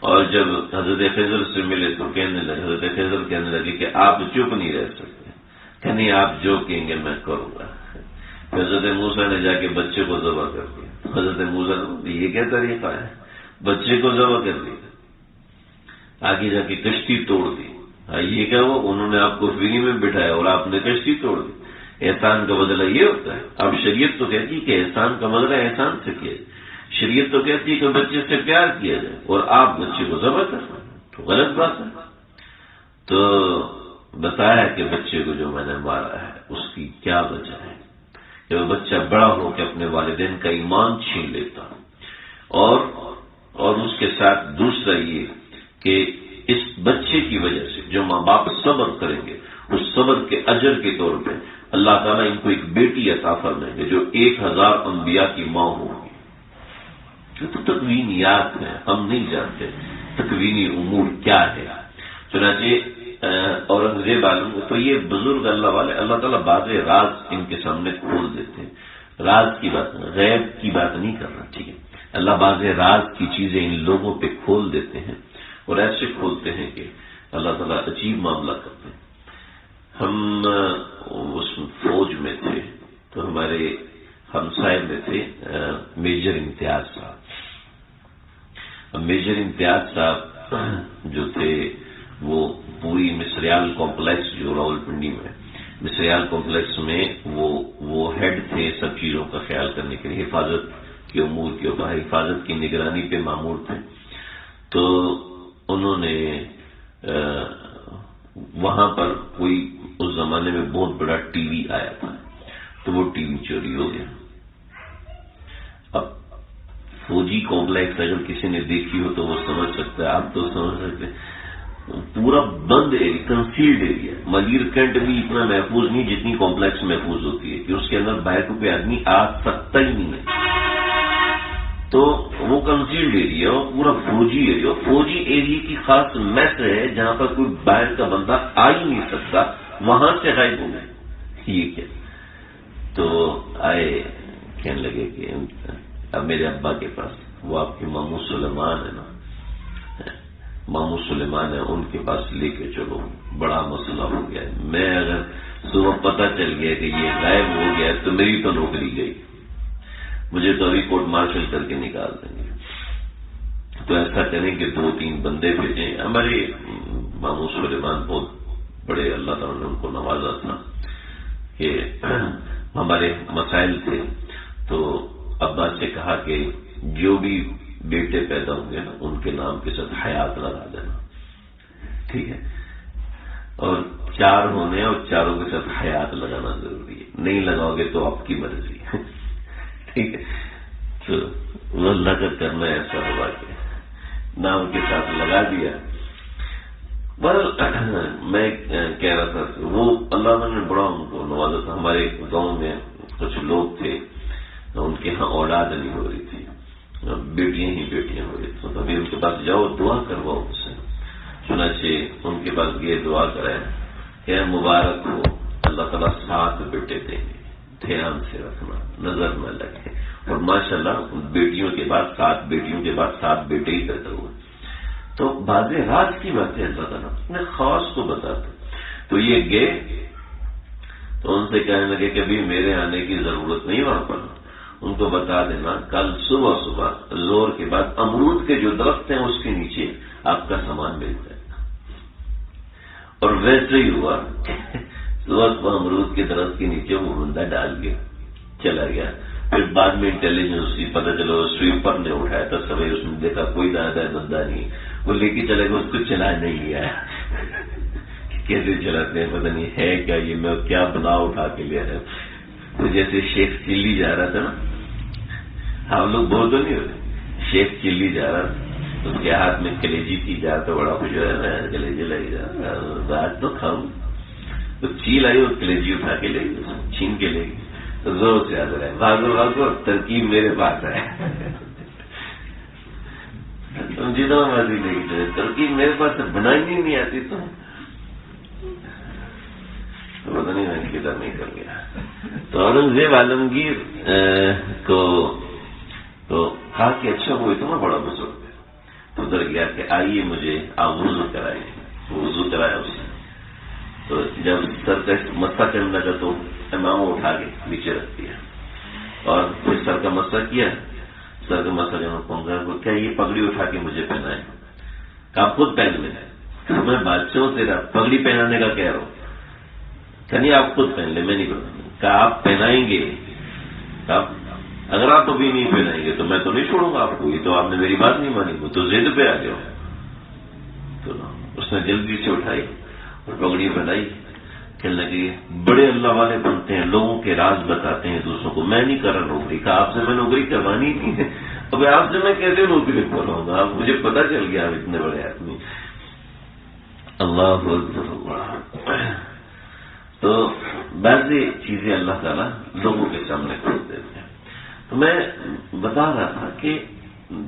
اور جب حضرت خضر سے ملے تو کہنے لگے، حضرت خضر کہنے لگے کہ آپ چپ نہیں رہ سکتے، کہ نہیں آپ جو کہیں گے میں کروں گا۔ حضرت موسیٰ نے جا کے بچے کو ذبح کر دیا۔ حضرت موسیٰ نے یہ کیا طریقہ ہے، بچے کو ذبح کر دیا، آگے جا کے کشتی توڑ دی۔ یہ کیا وہ انہوں نے آپ کو فری میں بٹھایا اور آپ نے کشتی توڑ دی۔ احسان کا بدلہ یہ ہوتا ہے۔ اب شریعت تو کہتی ہے کہ احسان کا بدلہ احسان سے کیا جائے، شریعت تو کہتی ہے کہ بچے سے پیار کیا جائے اور آپ بچے کو ذبح کر رہے ہیں، تو غلط بات ہے۔ تو بتایا کہ بچے کو جو میں نے مارا ہے اس کی کیا وجہ ہے، کہ وہ بچہ بڑا ہو کے اپنے والدین کا ایمان چھین لیتا، اور اس کے ساتھ دوسرا یہ کہ اس بچے کی وجہ سے جو ماں باپ صبر کریں گے اس صبر کے اجر کے طور پہ اللہ تعالیٰ ان کو ایک بیٹی عطا فرمائیں گے جو 1000 انبیاء کی ماں ہوگی۔ تو تکوینیات ہیں، ہم نہیں جانتے تکوینی امور کیا ہے۔ چنانچہ اورنگزیب عالم تو یہ بزرگ اللہ والے اللہ تعالیٰ بعض راز ان کے سامنے کھول دیتے ہیں۔ راز کی بات غیب کی بات نہیں کرنا، ٹھیک ہے، اللہ بعض راز کی چیزیں ان لوگوں پہ کھول دیتے ہیں اور ایسے کھولتے ہیں کہ اللہ تعالیٰ عجیب معاملہ کرتے ہیں۔ ہم اس فوج میں تھے تو ہمارے ہمسائے میں تھے میجر امتیاز صاحب۔ میجر امتیاز صاحب جو تھے وہ پوری مصریال کمپلیکس جو راول پنڈی میں مصریال کمپلیکس میں وہ ہیڈ تھے سب چیزوں کا خیال کرنے کے لیے، حفاظت کے امور کے اوپر حفاظت کی نگرانی پہ مامور تھے۔ تو انہوں نے وہاں پر کوئی اس زمانے میں بہت بڑا ٹی وی آیا تھا، تو وہ ٹی وی چوری ہو گیا۔ اب فوجی کمپلیکس اگر کسی نے دیکھی ہو تو وہ سمجھ سکتا ہے، آپ تو سمجھ سکتے ہیں، پورا بند area, concealed area. Malir cantt بھی اتنا محفوظ نہیں جتنی کمپلیکس محفوظ ہوتی ہے کہ اس کے اندر باہر کوئی آدمی آ سکتا ہی نہیں ہے۔ تو وہ کنسیلڈ ایریا اور پورا فوجی ایریا، فوجی ایریا کی خاص میس ہے جہاں پر کوئی باہر کا بندہ آ ہی نہیں سکتا، وہاں سے غائب ہو گئے۔ یہ کیا؟ تو آئے کہنے لگے کہ اب میرے ابا کے پاس وہ آپ کے ماموں سلیمان ہے نا، ماموں سلیمان ہے، ان کے پاس لے کے چلو، بڑا مسئلہ ہو گیا ہے۔ میں اگر صبح پتہ چل گیا کہ یہ غائب ہو گیا تو میری تو نوکری گئی، مجھے تو ابھی کورٹ مارشل کر کے نکال دیں گے۔ تو ایسا کریں کہ 2-3 بندے بھیجیں۔ ہمارے ماموں سلیمان بہت بڑے، اللہ تعالیٰ نے ان کو نوازا تھا کہ ہمارے مسائل تھے، تو ابا سے کہا کہ جو بھی بیٹے پیدا ہوں گے نا ان کے نام کے ساتھ حیات لگا دینا، ٹھیک ہے، اور 4 ہونے اور چاروں کے ساتھ حیات لگانا ضروری ہے، نہیں لگاؤ گے تو آپ کی مرضی ہے، ٹھیک ہے۔ تو وہ اللہ کا کرنا ایسا ہوا کہ نام کے ساتھ لگا دیا۔ میں کہہ رہا تھا وہ اللہ نے بڑا ان کو نوازا تھا۔ ہمارے گاؤں میں کچھ لوگ تھے ان کے ہاں اولاد نہیں ہو رہی تھی، بیٹیاں ہی بیٹیاں ہو رہی تھیں، تو ابھی ان کے پاس جاؤ دعا کرواؤ ان سے۔ چنانچہ ان کے پاس یہ دعا کرائے کہ مبارک ہو، اللہ تعالیٰ 7 بیٹے دیں گے، دھیان سے رکھنا، نظر نہ لگے۔ اور ماشاءاللہ بیٹیوں کے بعد 7 بیٹیوں کے بعد 7 بیٹے ہی پیدا ہوئے۔ تو بعض راز کی باتیں اللہ تعالیٰ اپنے خاص کو بتاتے۔ تو یہ گئے تو ان سے کہنے لگے کہ ابھی میرے آنے کی ضرورت نہیں وہاں پر، ان کو بتا دینا کل صبح زور کے بعد امرود کے جو درخت ہیں اس کے نیچے آپ کا سامان مل جائے گا۔ اور ویسے ہی ہوا، صبح امرود کے درخت کے نیچے وہ بندہ ڈال گیا، چلا گیا۔ پھر بعد میں انٹیلیجنس کی پتہ چلو سویپر نے اٹھایا تھا، سبھی اس نے دیکھا کوئی دادا بندہ نہیں، وہ لے کے چلے گا، اس کو چلا نہیں آیا۔ کیسے چلاتے ہیں پتہ نہیں ہے کیا، یہ میں کیا بنا اٹھا کے لے رہا ہوں۔ تو جیسے شیخ چلی جا رہا تھا نا، ہم لوگ بہت نہیں ہوتے، شیخ چلی جا رہا تھا، اس کے ہاتھ میں کلیجی تھی، جا تو بڑا خوش ہو رہا ہے، کلیجی لگ جا رات تو کھاؤں، تو چیل آئی اور کلیجی اٹھا کے لے گئی، چھین کے لے گئی، تو زور سے یاد رہا ہے بھاگو ترکیب میرے پاس ہے، تم جتنا مرضی نہیں چلے، ترکیب میرے پاس بنانی نہیں آتی تو پتہ نہیں میں کدھر نہیں کر گیا۔ تو اورنگزیب عالمگیر کو تو کہا کہ اچھا وہ اتنا بڑا بزرگ ہے، تو اندر گیا کہ آئیے مجھے آپ وضو کرائیں. وضو کرایا اس نے. تو جب سر کا مسا کرنے لگا تو امام اٹھا کے نیچے رکھ دیا اور پھر سر کا مسا کیا. سر کا مسا کرنا کیا یہ پگڑی اٹھا کے مجھے پہنائے کہ آپ خود پہن لیں. میں بادشاہ ہوں تیرا پگڑی پہنانے کا کہہ رہا ہوں کہ نہیں آپ خود پہن لیں میں نہیں پہناؤں. کہ آپ پہنائیں گے اگر آپ ابھی نہیں پہنائیں گے تو میں تو نہیں چھوڑوں گا آپ کو. یہ تو آپ نے میری بات نہیں مانی وہ تو ضد پہ آ گیا. تو اس نے جلدی سے اٹھائی اور پگڑی پہنائی. کہنے لگی بڑے اللہ والے بنتے ہیں لوگوں کے راز بتاتے ہیں دوسروں کو. میں نہیں کر رہا نوکری کا آپ سے میں نوکری کروانی نہیں ہے. اب آپ سے میں کیسے نوکری کراؤں گا. آپ مجھے پتا چل گیا آپ اتنے بڑے آدمی. اللہ اکبر. تو بعض چیزیں اللہ تعالیٰ لوگوں کے سامنے کھول دیتے ہیں. تو میں بتا رہا تھا کہ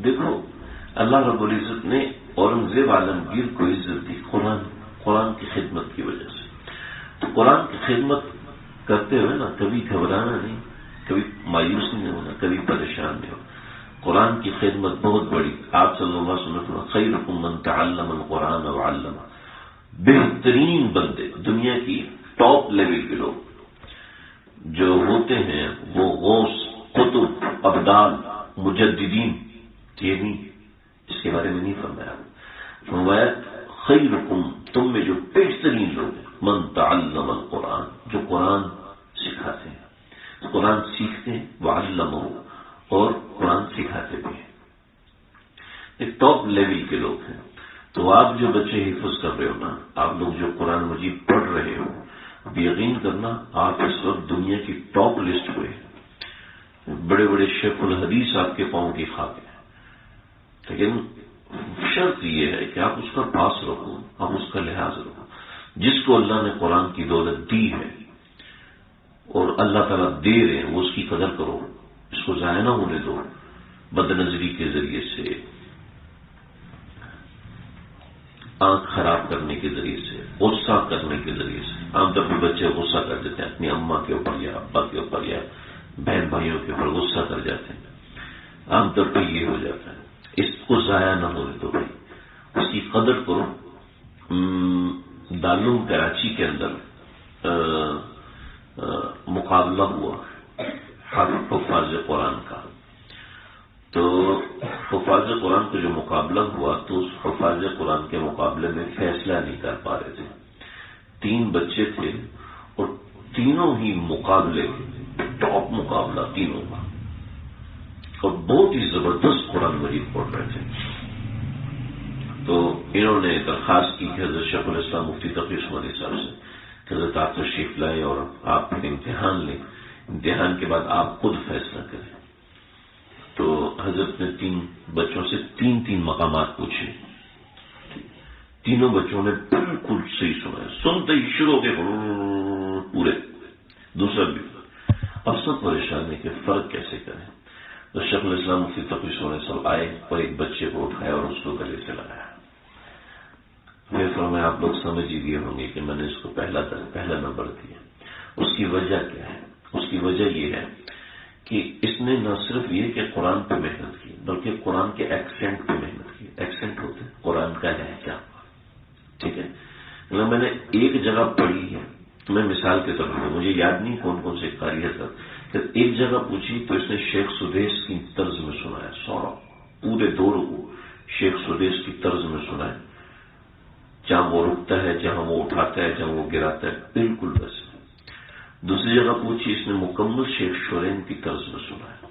دیکھو اللہ رب العزت نے اورنگزیب عالمگیر کو عزت دی قرآن کی خدمت کی وجہ سے. تو قرآن کی خدمت کرتے ہوئے نا کبھی گھبرانا نہیں, کبھی مایوس نہیں ہونا, کبھی پریشان نہیں ہونا. قرآن کی خدمت بہت بڑی. آپ صلی اللہ علیہ وسلم خیرکم من تعلم القرآن وعلمہ. بہترین بندے دنیا کی ٹاپ لیول کے لوگ جو ہوتے ہیں وہ غوث قطب ابدال مجددین. یہ نہیں اس کے بارے میں نہیں فرمایا. خیرکم تم میں جو بہترین لوگ ہیں من تعلم القرآن جو قرآن سکھاتے ہیں, قرآن سیکھتے ہیں, وعلمہ اور قرآن سکھاتے بھی ہیں. ایک ٹاپ لیول کے لوگ ہیں. تو آپ جو بچے حفظ کر رہے ہو نا, آپ لوگ جو قرآن مجید پڑھ رہے ہو, اب یقین کرنا آپ اس وقت دنیا کی ٹاپ لسٹ ہوئے. بڑے بڑے شیخ الحدیث آپ کے پاؤں کی خاک ہیں. لیکن شرط یہ ہے کہ آپ اس کا پاس رکھو, آپ اس کا لحاظ رکھو. جس کو اللہ نے قرآن کی دولت دی ہے اور اللہ تعالیٰ دے رہے ہیں وہ اس کی قدر کرو, اس کو ضائع نہ ہونے دو بد نظری کے ذریعے سے, آنکھ خراب کرنے کے ذریعے سے, غصہ کرنے کے ذریعے سے. عام طور پہ بچے غصہ کر دیتے ہیں اپنی اماں کے اوپر یا ابا کے اوپر یا بہن بھائیوں کے اوپر غصہ کر جاتے ہیں. عام طور پہ یہ ہو جاتا ہے. اس کو ضائع نہ ہونے دو بھائی, اس کی قدر کرو. دارالعلوم کراچی کے اندر مقابلہ ہوا حفاظ قرآن کا. تو حفاظ قرآن کا جو مقابلہ ہوا تو اس حفاظ قرآن کے مقابلے میں فیصلہ نہیں کر پا رہے تھے. 3 بچے تھے اور تینوں ہی مقابلے ٹاپ مقابلہ تینوں کا, اور بہت ہی زبردست قرآن مجید پڑھ رہے تھے. تو انہوں نے درخواست کی کہ حضرت شیخ الاسلام مفتی تقی عثمانی صاحب سے کہ حضرت آپ تشریف لائیں اور آپ پھر امتحان لیں, امتحان کے بعد آپ خود فیصلہ کریں. تو حضرت نے 3 بچوں سے 3 مقامات پوچھے. تینوں بچوں نے بالکل صحیح سنا, سنتے ہی شروع کے پورے. دوسرا بھی اب سب پریشان ہے کہ فرق کیسے کریں. تو شیخ الاسلام مفتی تقی عثمانی صاحب آئے اور ایک بچے کو اٹھایا اور اس کو گلے سے لگایا. میں فرمایا آپ لوگ سمجھ ہی گئے ہوں گے کہ میں نے اس کو پہلا نمبر دیا. اس کی وجہ کیا ہے؟ اس کی وجہ یہ ہے کہ اس نے نہ صرف یہ کہ قرآن پہ محنت کی بلکہ قرآن کے ایکسنٹ پہ محنت کی. ایکسنٹ ہوتے قرآن کا لہجہ, ٹھیک ہے. میں نے ایک جگہ پڑھی ہے, میں مثال کے طور پر مجھے یاد نہیں کون سے قاری حضرت, ایک جگہ پوچھی تو اس نے شیخ سدیس کی طرز میں سنایا. پورے دور کو شیخ سدیس کی طرز میں سنایا, جہاں وہ رکتا ہے, جہاں وہ اٹھاتا ہے, جہاں وہ گراتا ہے, بالکل بس. دوسری جگہ پوچھی اس نے مکمل شیخ شورین کی طرز میں سنایا,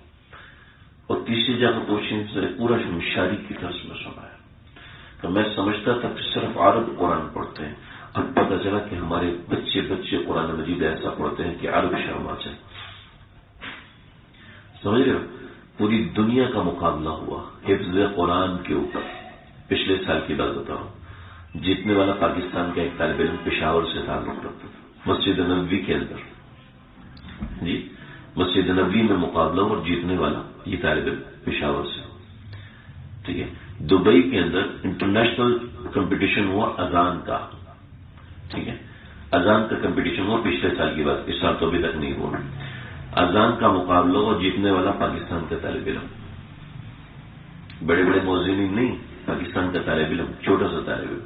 اور تیسری جگہ پوچھی اس نے پورا شمشاری کی طرز میں سنایا. تو میں سمجھتا تھا کہ صرف عرب قرآن پڑھتے ہیں, اب پتہ چلا کہ ہمارے بچے قرآن مجید ایسا پڑھتے ہیں کہ عرب شرم آ جائے. سمجھ رہے ہو, پوری دنیا کا مقابلہ ہوا حفظ قرآن کے اوپر. پچھلے سال کی بات بتاؤں, جیتنے والا پاکستان کا ایک طالب علم پشاور سے تعلق رکھتا تھا, مسجد نبوی کے اندر. جی مسجد نبوی میں مقابلہ اور جیتنے والا یہ طالب علم پشاور سے, ٹھیک ہے. دبئی کے اندر انٹرنیشنل کمپٹیشن ہوا اذان کا, ٹھیک ہے. اذان کا کمپٹیشن ہوا پچھلے سال کی بات, اس سال تو ابھی تک نہیں ہوا. اذان کا مقابلہ اور جیتنے والا پاکستان کا طالب علم. بڑے بڑے موذنین نہیں, پاکستان کا طالب علم، چھوٹا سا طالب علم،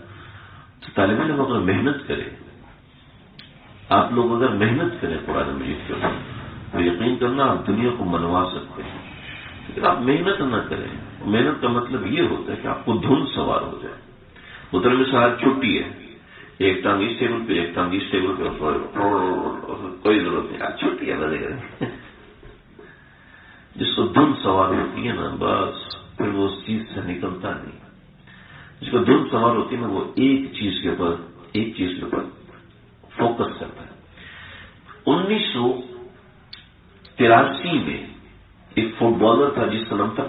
تو طالب علم اگر محنت کرے، آپ لوگ اگر محنت کریں قرآن مجید کے اوپر تو یقین کرنا آپ دنیا کو منوا سکتے ہیں، لیکن آپ محنت نہ کریں۔ محنت کا مطلب یہ ہوتا ہے کہ آپ کو دھن سوار ہو جائے۔ مطلب مثال چھٹی ہے، ایک ٹانگ اس ٹیبل پہ، ایک ٹانگ اس ٹیبل پہ، کوئی ضرورت نہیں، آج چھٹی ہے بدے کریں۔ جس کو دھن سوار ہوتی ہے نا، بس پھر وہ اس چیز سے نکلتا نہیں۔ جس کو دھن سوار ہوتی ہے نا، وہ ایک چیز کے اوپر فوکس کرتا ہے۔ 1983 میں ایک فٹ بالر تھا جس کا نام تھا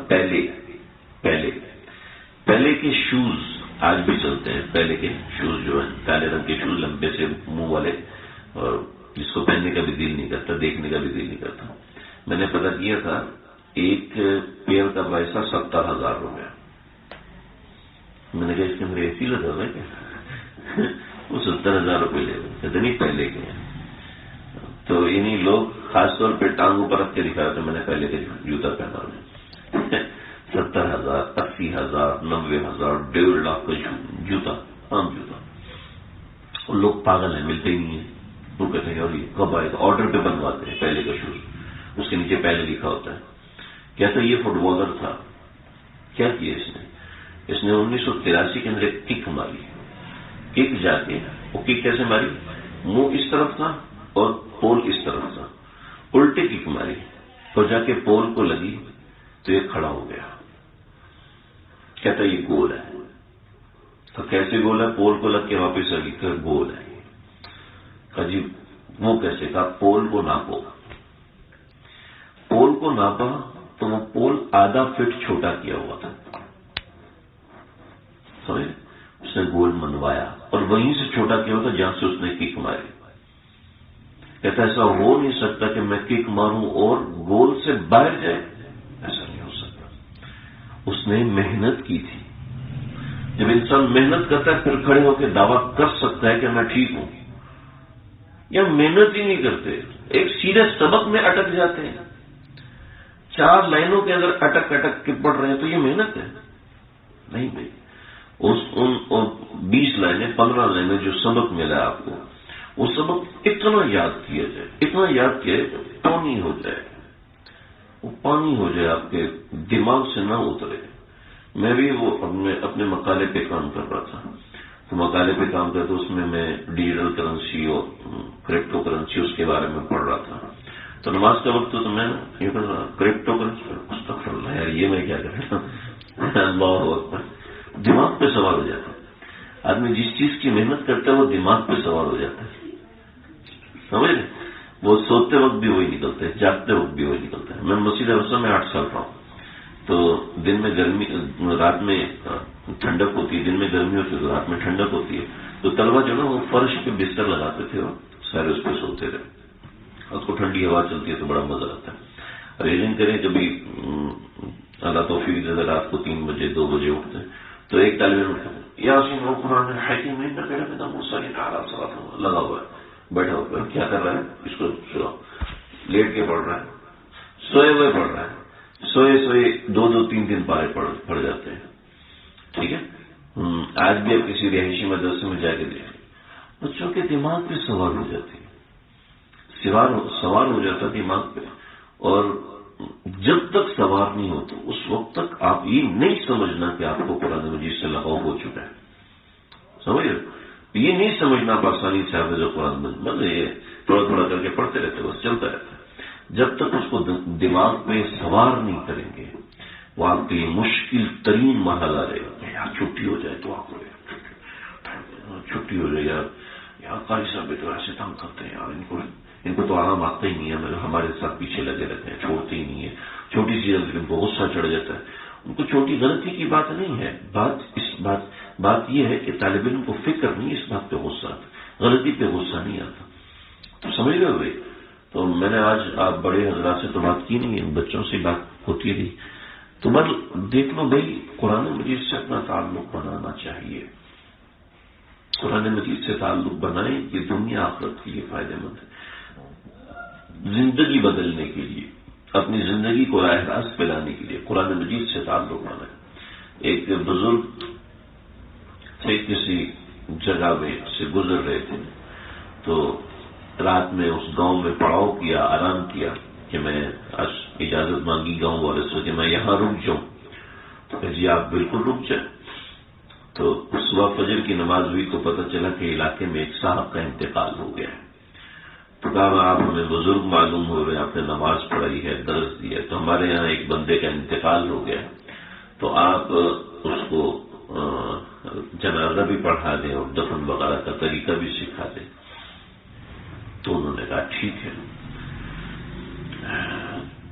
پہلے کے شوز آج بھی چلتے ہیں، پہلے کے شوز جو ہیں کالے رنگ کے شوز، لمبے سے منہ والے، اور جس کو پہننے کا بھی دل نہیں کرتا، دیکھنے کا بھی دل نہیں کرتا۔ میں نے پتا کیا تھا ایک پیئر کا پیسہ 70,000 روپے۔ میں نے کہا اس کے اندر ایسی لگا ہوا ہے کہ وہ 70,000 روپے لے گئے، کہتے نہیں پہلے کے ہیں۔ تو انہیں لوگ خاص طور پہ ٹانگوں پر رکھ کے دکھا رہے تھے، میں نے پہلے کے جوتا پہنا ہوا 70,000، 80,000، 90,000، 1.5 لاکھ کا جوتا، عام جوتا۔ اور لوگ پاگل ہیں، ملتے ہی نہیں ہیں۔ وہ کہتے ہیں اور یہ کب آئے گا، آرڈر پہ بنواتے ہیں پہلے کا شوز، اس کے نیچے پہلے لکھا ہوتا ہے۔ کہتا یہ فٹ بالر تھا، کیا کیا اس نے 1983 کے اندر ایک کک ماری، کک جا کے، وہ کک کیسے ماری، منہ اس طرف تھا اور پول اس طرف تھا، الٹے کک ماری اور جا کے پول کو لگی تو یہ کھڑا ہو گیا۔ کہتا یہ گول ہے۔ تو کیسے گول ہے، پول کو لگ کے واپس آ گئی، کہ گول ہے۔ کہا جی وہ کیسے، کہا پول کو ناپو۔ پول کو ناپا تو وہ پول آدھا فٹ چھوٹا کیا ہوا تھا، سمجھے؟ اس نے گول منوایا اور وہیں سے چھوٹا کیا ہوا تھا جہاں سے اس نے کک ماری۔ کہتا ایسا ہو نہیں سکتا کہ میں کک ماروں اور گول سے باہر جائے، ایسا نہیں ہو سکتا۔ اس نے محنت کی تھی۔ جب انسان محنت کرتا ہے پھر کھڑے ہو کے دعویٰ کر سکتا ہے کہ میں ٹھیک ہوں، یا محنت ہی نہیں کرتے، ایک سیدھے سبق میں اٹک جاتے ہیں، 4 لائنوں کے اندر اٹک کے پڑھ رہے ہیں، تو یہ محنت ہے نہیں بھائی۔ ان 20 لائنیں 15 لائنیں جو سبق ملا آپ کو، وہ سبق اتنا یاد کیا جائے، اتنا یاد کیا جائے پانی ہو جائے، وہ پانی ہو جائے، آپ کے دماغ سے نہ اترے۔ میں بھی وہ اپنے مقالے پہ کام کر رہا تھا، تو مقالے پہ کام کرتے اس میں ڈیجیٹل کرنسی اور کرپٹو کرنسی اس کے بارے میں پڑھ رہا تھا۔ تو نماز کا وقت تو میں یہ کر رہا کرپٹو کرنسی، استغفر اللہ یار، یہ میں کیا کر رہا ہوں، اللہ اکبر، دماغ پہ سوار ہو جاتا ہے۔ آدمی جس چیز کی محنت کرتا ہے وہ دماغ پہ سوار ہو جاتا ہے، سمجھ لیں؟ وہ سوتے وقت بھی وہی نکلتا ہے، جاگتے وقت بھی وہی نکلتا ہے۔ میں مسجد حفصہ میں 8 سال رہا ہوں، تو دن میں گرمی، رات میں ٹھنڈک ہوتی ہے، دن میں گرمی ہوتی ہے تو رات میں ٹھنڈک ہوتی ہے۔ تو طلبہ جو نا وہ فرش پہ بستر لگاتے تھے اور سارے اس پہ سوتے تھے، اس کو ٹھنڈی ہوا چلتی ہے تو بڑا مزہ آتا ہے۔ ریلنگ کریں کبھی اللہ توفیق دے رات کو 3 بجے 2 بجے اٹھتے ہیں تو ایک طالب علم یاسین وہ قرآن حکیم میں لگا ہوا ہے، بیٹھا ہوا ہے، کیا کر رہا ہے، اس کو لیٹ کے پڑھ رہا ہے، سوئے ہوئے پڑھ رہا ہے، سوئے 2-3 پارے پڑھ جاتے ہیں، ٹھیک ہے۔ آج بھی اب کسی رہائشی مدرسے میں جا کے دیکھیں، بچوں کے دماغ پہ سوار ہو جاتی ہے، سوار ہو جاتا دماغ پہ، اور جب تک سوار نہیں ہوتا اس وقت تک آپ یہ نہیں سمجھنا کہ آپ کو قرآن مجید سے لگاؤ ہو چکا ہے، سمجھ رہے؟ یہ نہیں سمجھنا آپ آسانی سے آپ جو قرآن مجید یہ تھوڑا کر کے پڑھتے رہتے بس چلتا رہتا ہے، جب تک اس کو دماغ پہ سوار نہیں کریں گے وہ آپ کے لیے مشکل ترین مرحلہ رہے گا۔ یار چھٹی ہو جائے تو آپ کو چھٹی ہو جائے، یار قاری صاحب تو ایسے تنگ کرتے ہیں یار، ان کو تو آرام آتا ہی نہیں ہے، ہمارے ساتھ پیچھے لگے رہتے ہیں، چھوڑتے ہی نہیں ہے، چھوٹی سی غلطی ان کو غصہ چڑھ جاتا ہے۔ ان کو چھوٹی غلطی کی بات نہیں ہے، بات یہ ہے کہ طالب علم کو فکر نہیں، اس بات پہ غصہ آتا، غلطی پہ غصہ نہیں آتا۔ تو سمجھ رہے ہوئے؟ تو میں نے آج آپ بڑے حضرات سے تو بات کی نہیں، بچوں سے بات ہوتی رہی، تو بس دیکھ لو بھائی قرآن مجید سے اپنا تعلق بنانا چاہیے، قرآن مجید سے تعلق بنائیں، یہ دنیا آخرت کے لیے فائدہ مند ہے۔ زندگی بدلنے کے لیے، اپنی زندگی کو راہ راست پہ لانے کے لیے قرآن مجید سے تعلق بنائیں۔ ایک بزرگ تھے کسی جگہ میں سے گزر رہے تھے، تو رات میں اس گاؤں میں پڑاؤ کیا، آرام کیا کہ میں آج اجازت مانگی گاؤں والے سے کہ میں یہاں رک جاؤں، تو کہ جی آپ بالکل رک جائیں۔ تو صبح فجر کی نماز ہوئی تو پتہ چلا کہ علاقے میں ایک صاحب کا انتقال ہو گیا ہے۔ تو کہا آپ ہمیں بزرگ معلوم ہو رہے، آپ نے نماز پڑھائی ہے، درس دی ہے، تو ہمارے یہاں ایک بندے کا انتقال ہو گیا، تو آپ اس کو جنازہ بھی پڑھا دیں اور دفن وغیرہ کا طریقہ بھی سکھا دیں۔ تو انہوں نے کہا ٹھیک ہے۔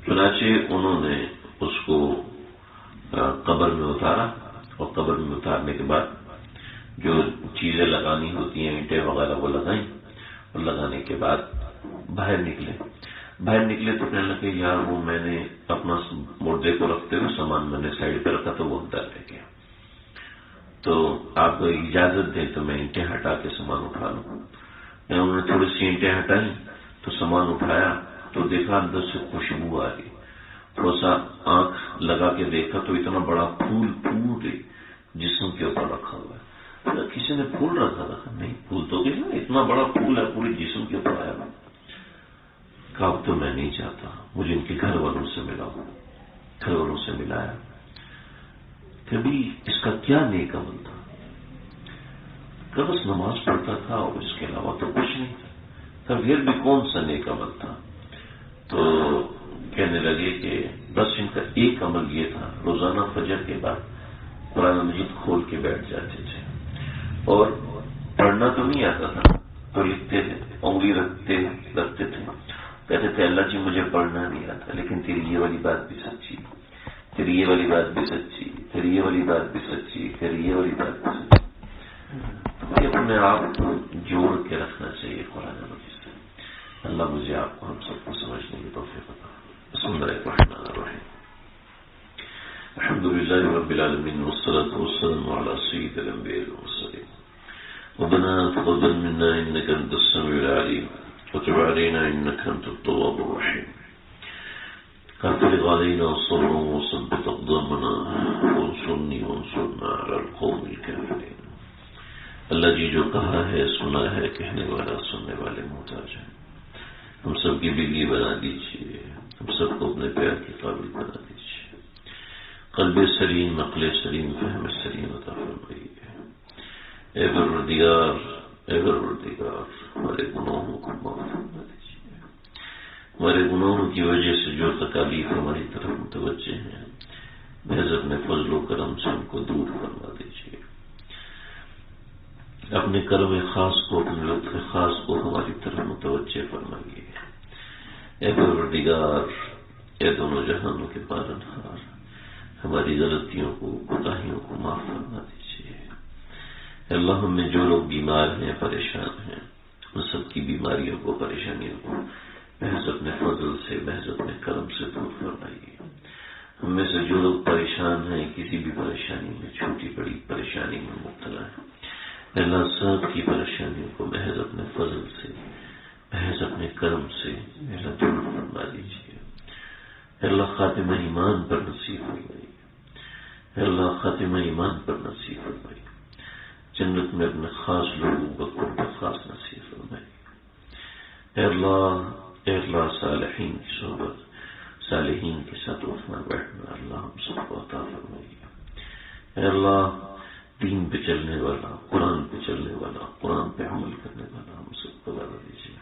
چنانچہ انہوں نے اس کو قبر میں اتارا، اور قبر میں اتارنے کے بعد جو چیزیں لگانی ہوتی ہیں، اینٹیں وغیرہ وہ لگائیں، اور لگانے کے بعد باہر نکلے تو کہنے لگے یار وہ میں نے اپنا مردے کو رکھتے ہوئے سامان میں نے سائڈ پہ رکھا تو وہ اندر رہ گیا، تو آپ اجازت دیں تو میں اینٹیں ہٹا کے سامان اٹھا لوں۔ انہوں نے تھوڑی سی اینٹیں ہٹائیں تو سامان اٹھایا تو دیکھا اندر سے خوشبو آ رہی، تھوڑا سا آنکھ لگا کے دیکھا تو اتنا بڑا پھول پورے جسم کے اوپر رکھا ہوا ہے۔ کسی نے پھول رکھا تھا؟ نہیں، پھول تو کہنا اتنا بڑا پھول ہے پورے جسم کے اوپر آیا ہوا۔ کہا اب تو میں نہیں چاہتا، مجھے ان کے گھر والوں سے ملاؤ۔ گھر والوں سے ملایا، کبھی اس کا کیا نیک عمل تھا؟ کہ بس نماز پڑھتا تھا اور اس کے علاوہ تو کچھ نہیں تھا، پھر بھی کون سا نیک عمل تھا؟ تو کہنے لگے کہ بس ان کا ایک عمل یہ تھا، روزانہ فجر کے بعد قرآن مجید کھول کے بیٹھ جاتے تھے، اور پڑھنا تو نہیں آتا تھا تو لکھتے تھے، انگلی رکھتے تھے، کہتے تھے اللہ جی مجھے پڑھنا نہیں آتا لیکن تیری یہ والی بات بھی سچی، تیری یہ والی بات بھی سچی، تیری یہ والی بات بھی سچی، تیری یہ والی بات بھی سچی۔ تو اپنے آپ کو جوڑ کے رکھنا چاہیے قرآن مجید سے۔ اللہ مجھے آپ کو ہم سب کو سمجھنے کی توفیق عطا فرمائے۔ بسم اللہ الرحمن الرحیم۔ الحمد للہ رب العالمین والصلاة والسلام علی سید الانبیاء والمرسلین۔ ربنا تقبل منا انك انت السميع العليم وتب علينا انك انت التواب الرحيم۔ افرغ علينا صبرا وثبت اقدامنا وانصرنا على القوم الكافرين۔ اللہ جی جو کہا ہے سنا ہے، کہنے والا سننے والے محتاج ہیں، ہم سب کی بلی بنا دیجیے، ہم سب کو اپنے پیار کے قابل بنا دیجیے، قلب سلیم، عقل سلیم، فہم سلیم عطا فرمائیے۔ اے پروردگار، اے پروردگار، ہمارے گناہوں کو معاف فرما دیجیے، ہمارے گناہوں کی وجہ سے جو تکالیف ہماری طرف متوجہ ہیں محض اپنے فضل و کرم سے ان کو دور فرما دیجیے، اپنے کرم خاص کو، اپنے لطف خاص کو ہماری طرف متوجہ فرمائیے۔ اے پروردگار، اے دونوں جہانوں کے پالنہار، ہماری غلطیوں کو، کوتاہیوں کو معاف فرما دیجیے۔ اللہ ہم میں جو لوگ بیمار ہیں، پریشان ہیں، ان سب کی بیماریوں کو، پریشانیوں کو محض اپنے فضل سے، محض اپنے کرم سے دور فرمائیے۔ ہم میں سے جو لوگ پریشان ہیں، کسی بھی پریشانی میں، چھوٹی بڑی پریشانی میں مبتلا ہیں، اللہ سب کی پریشانیوں کو محض اپنے فضل سے، محض اپنے کرم سے اللہ دور فرما دیجیے۔ اللہ خاتمہ ایمان پر نصیب فرمائیے، اللہ خاتمہ ایمان پر نصیب فرمائیے، جنت میں اپنے خاص لوگوں کا قرب خاص نصیب فرمائیے۔ اے اللہ صالحین کی صحبت، صالحین کے ساتھ اٹھنا بیٹھنا اللہ ہم سب کو عطا فرمائیے۔ اے اللہ دین پہ چلنے والا، قرآن پہ چلنے والا، قرآن پہ عمل کرنے والا ہم سب کو بنا دیجیے۔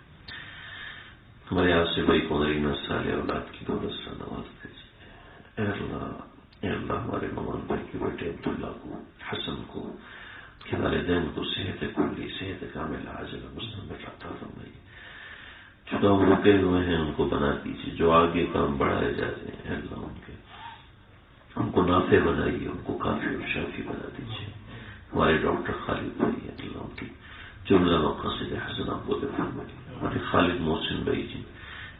ہمارے آج سے بھائی کو غریب صالح اولاد کی دولت سے نواز دیجیے۔ اے اللہ ہمارے ممان بھائی کے بیٹے عبداللہ کو، حسن کو، کے والدین کو صحت کلی، صحت کامل عاجلہ مستمر عطا فرمائیے۔ جو کام رکے ہوئے ہیں ان کو بنا دیجیے، جو آگے کام بڑھائے جاتے ہیں اے اللہ ان کو نافع بنائیے، ان کو کافی اور شافی بنا دیجیے۔ ہمارے ڈاکٹر خالد بھائی اللہ ان کی جملہ مقاصد حسنہ پورے فرمائیے۔ ہمارے خالد محسن بھائی جی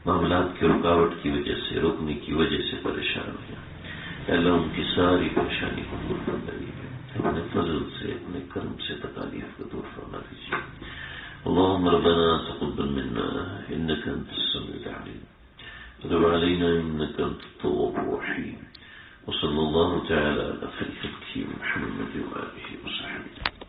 معاملات کی رکاوٹ کی وجہ سے، رکنے کی وجہ سے پریشان ہیں، اللہ ان کی ساری پریشانی کو دور فرمائیے، اپنے فضل سے، اپنے کرم سے تکالیف کو دور فرما دیجیے۔ اللهم ربنا تقبل منا انك انت السميع العليم وتب علينا انك انت التواب الرحيم وصلی اللہ تعالی علی خیر خلقہ محمد وآلہ وصحبہ.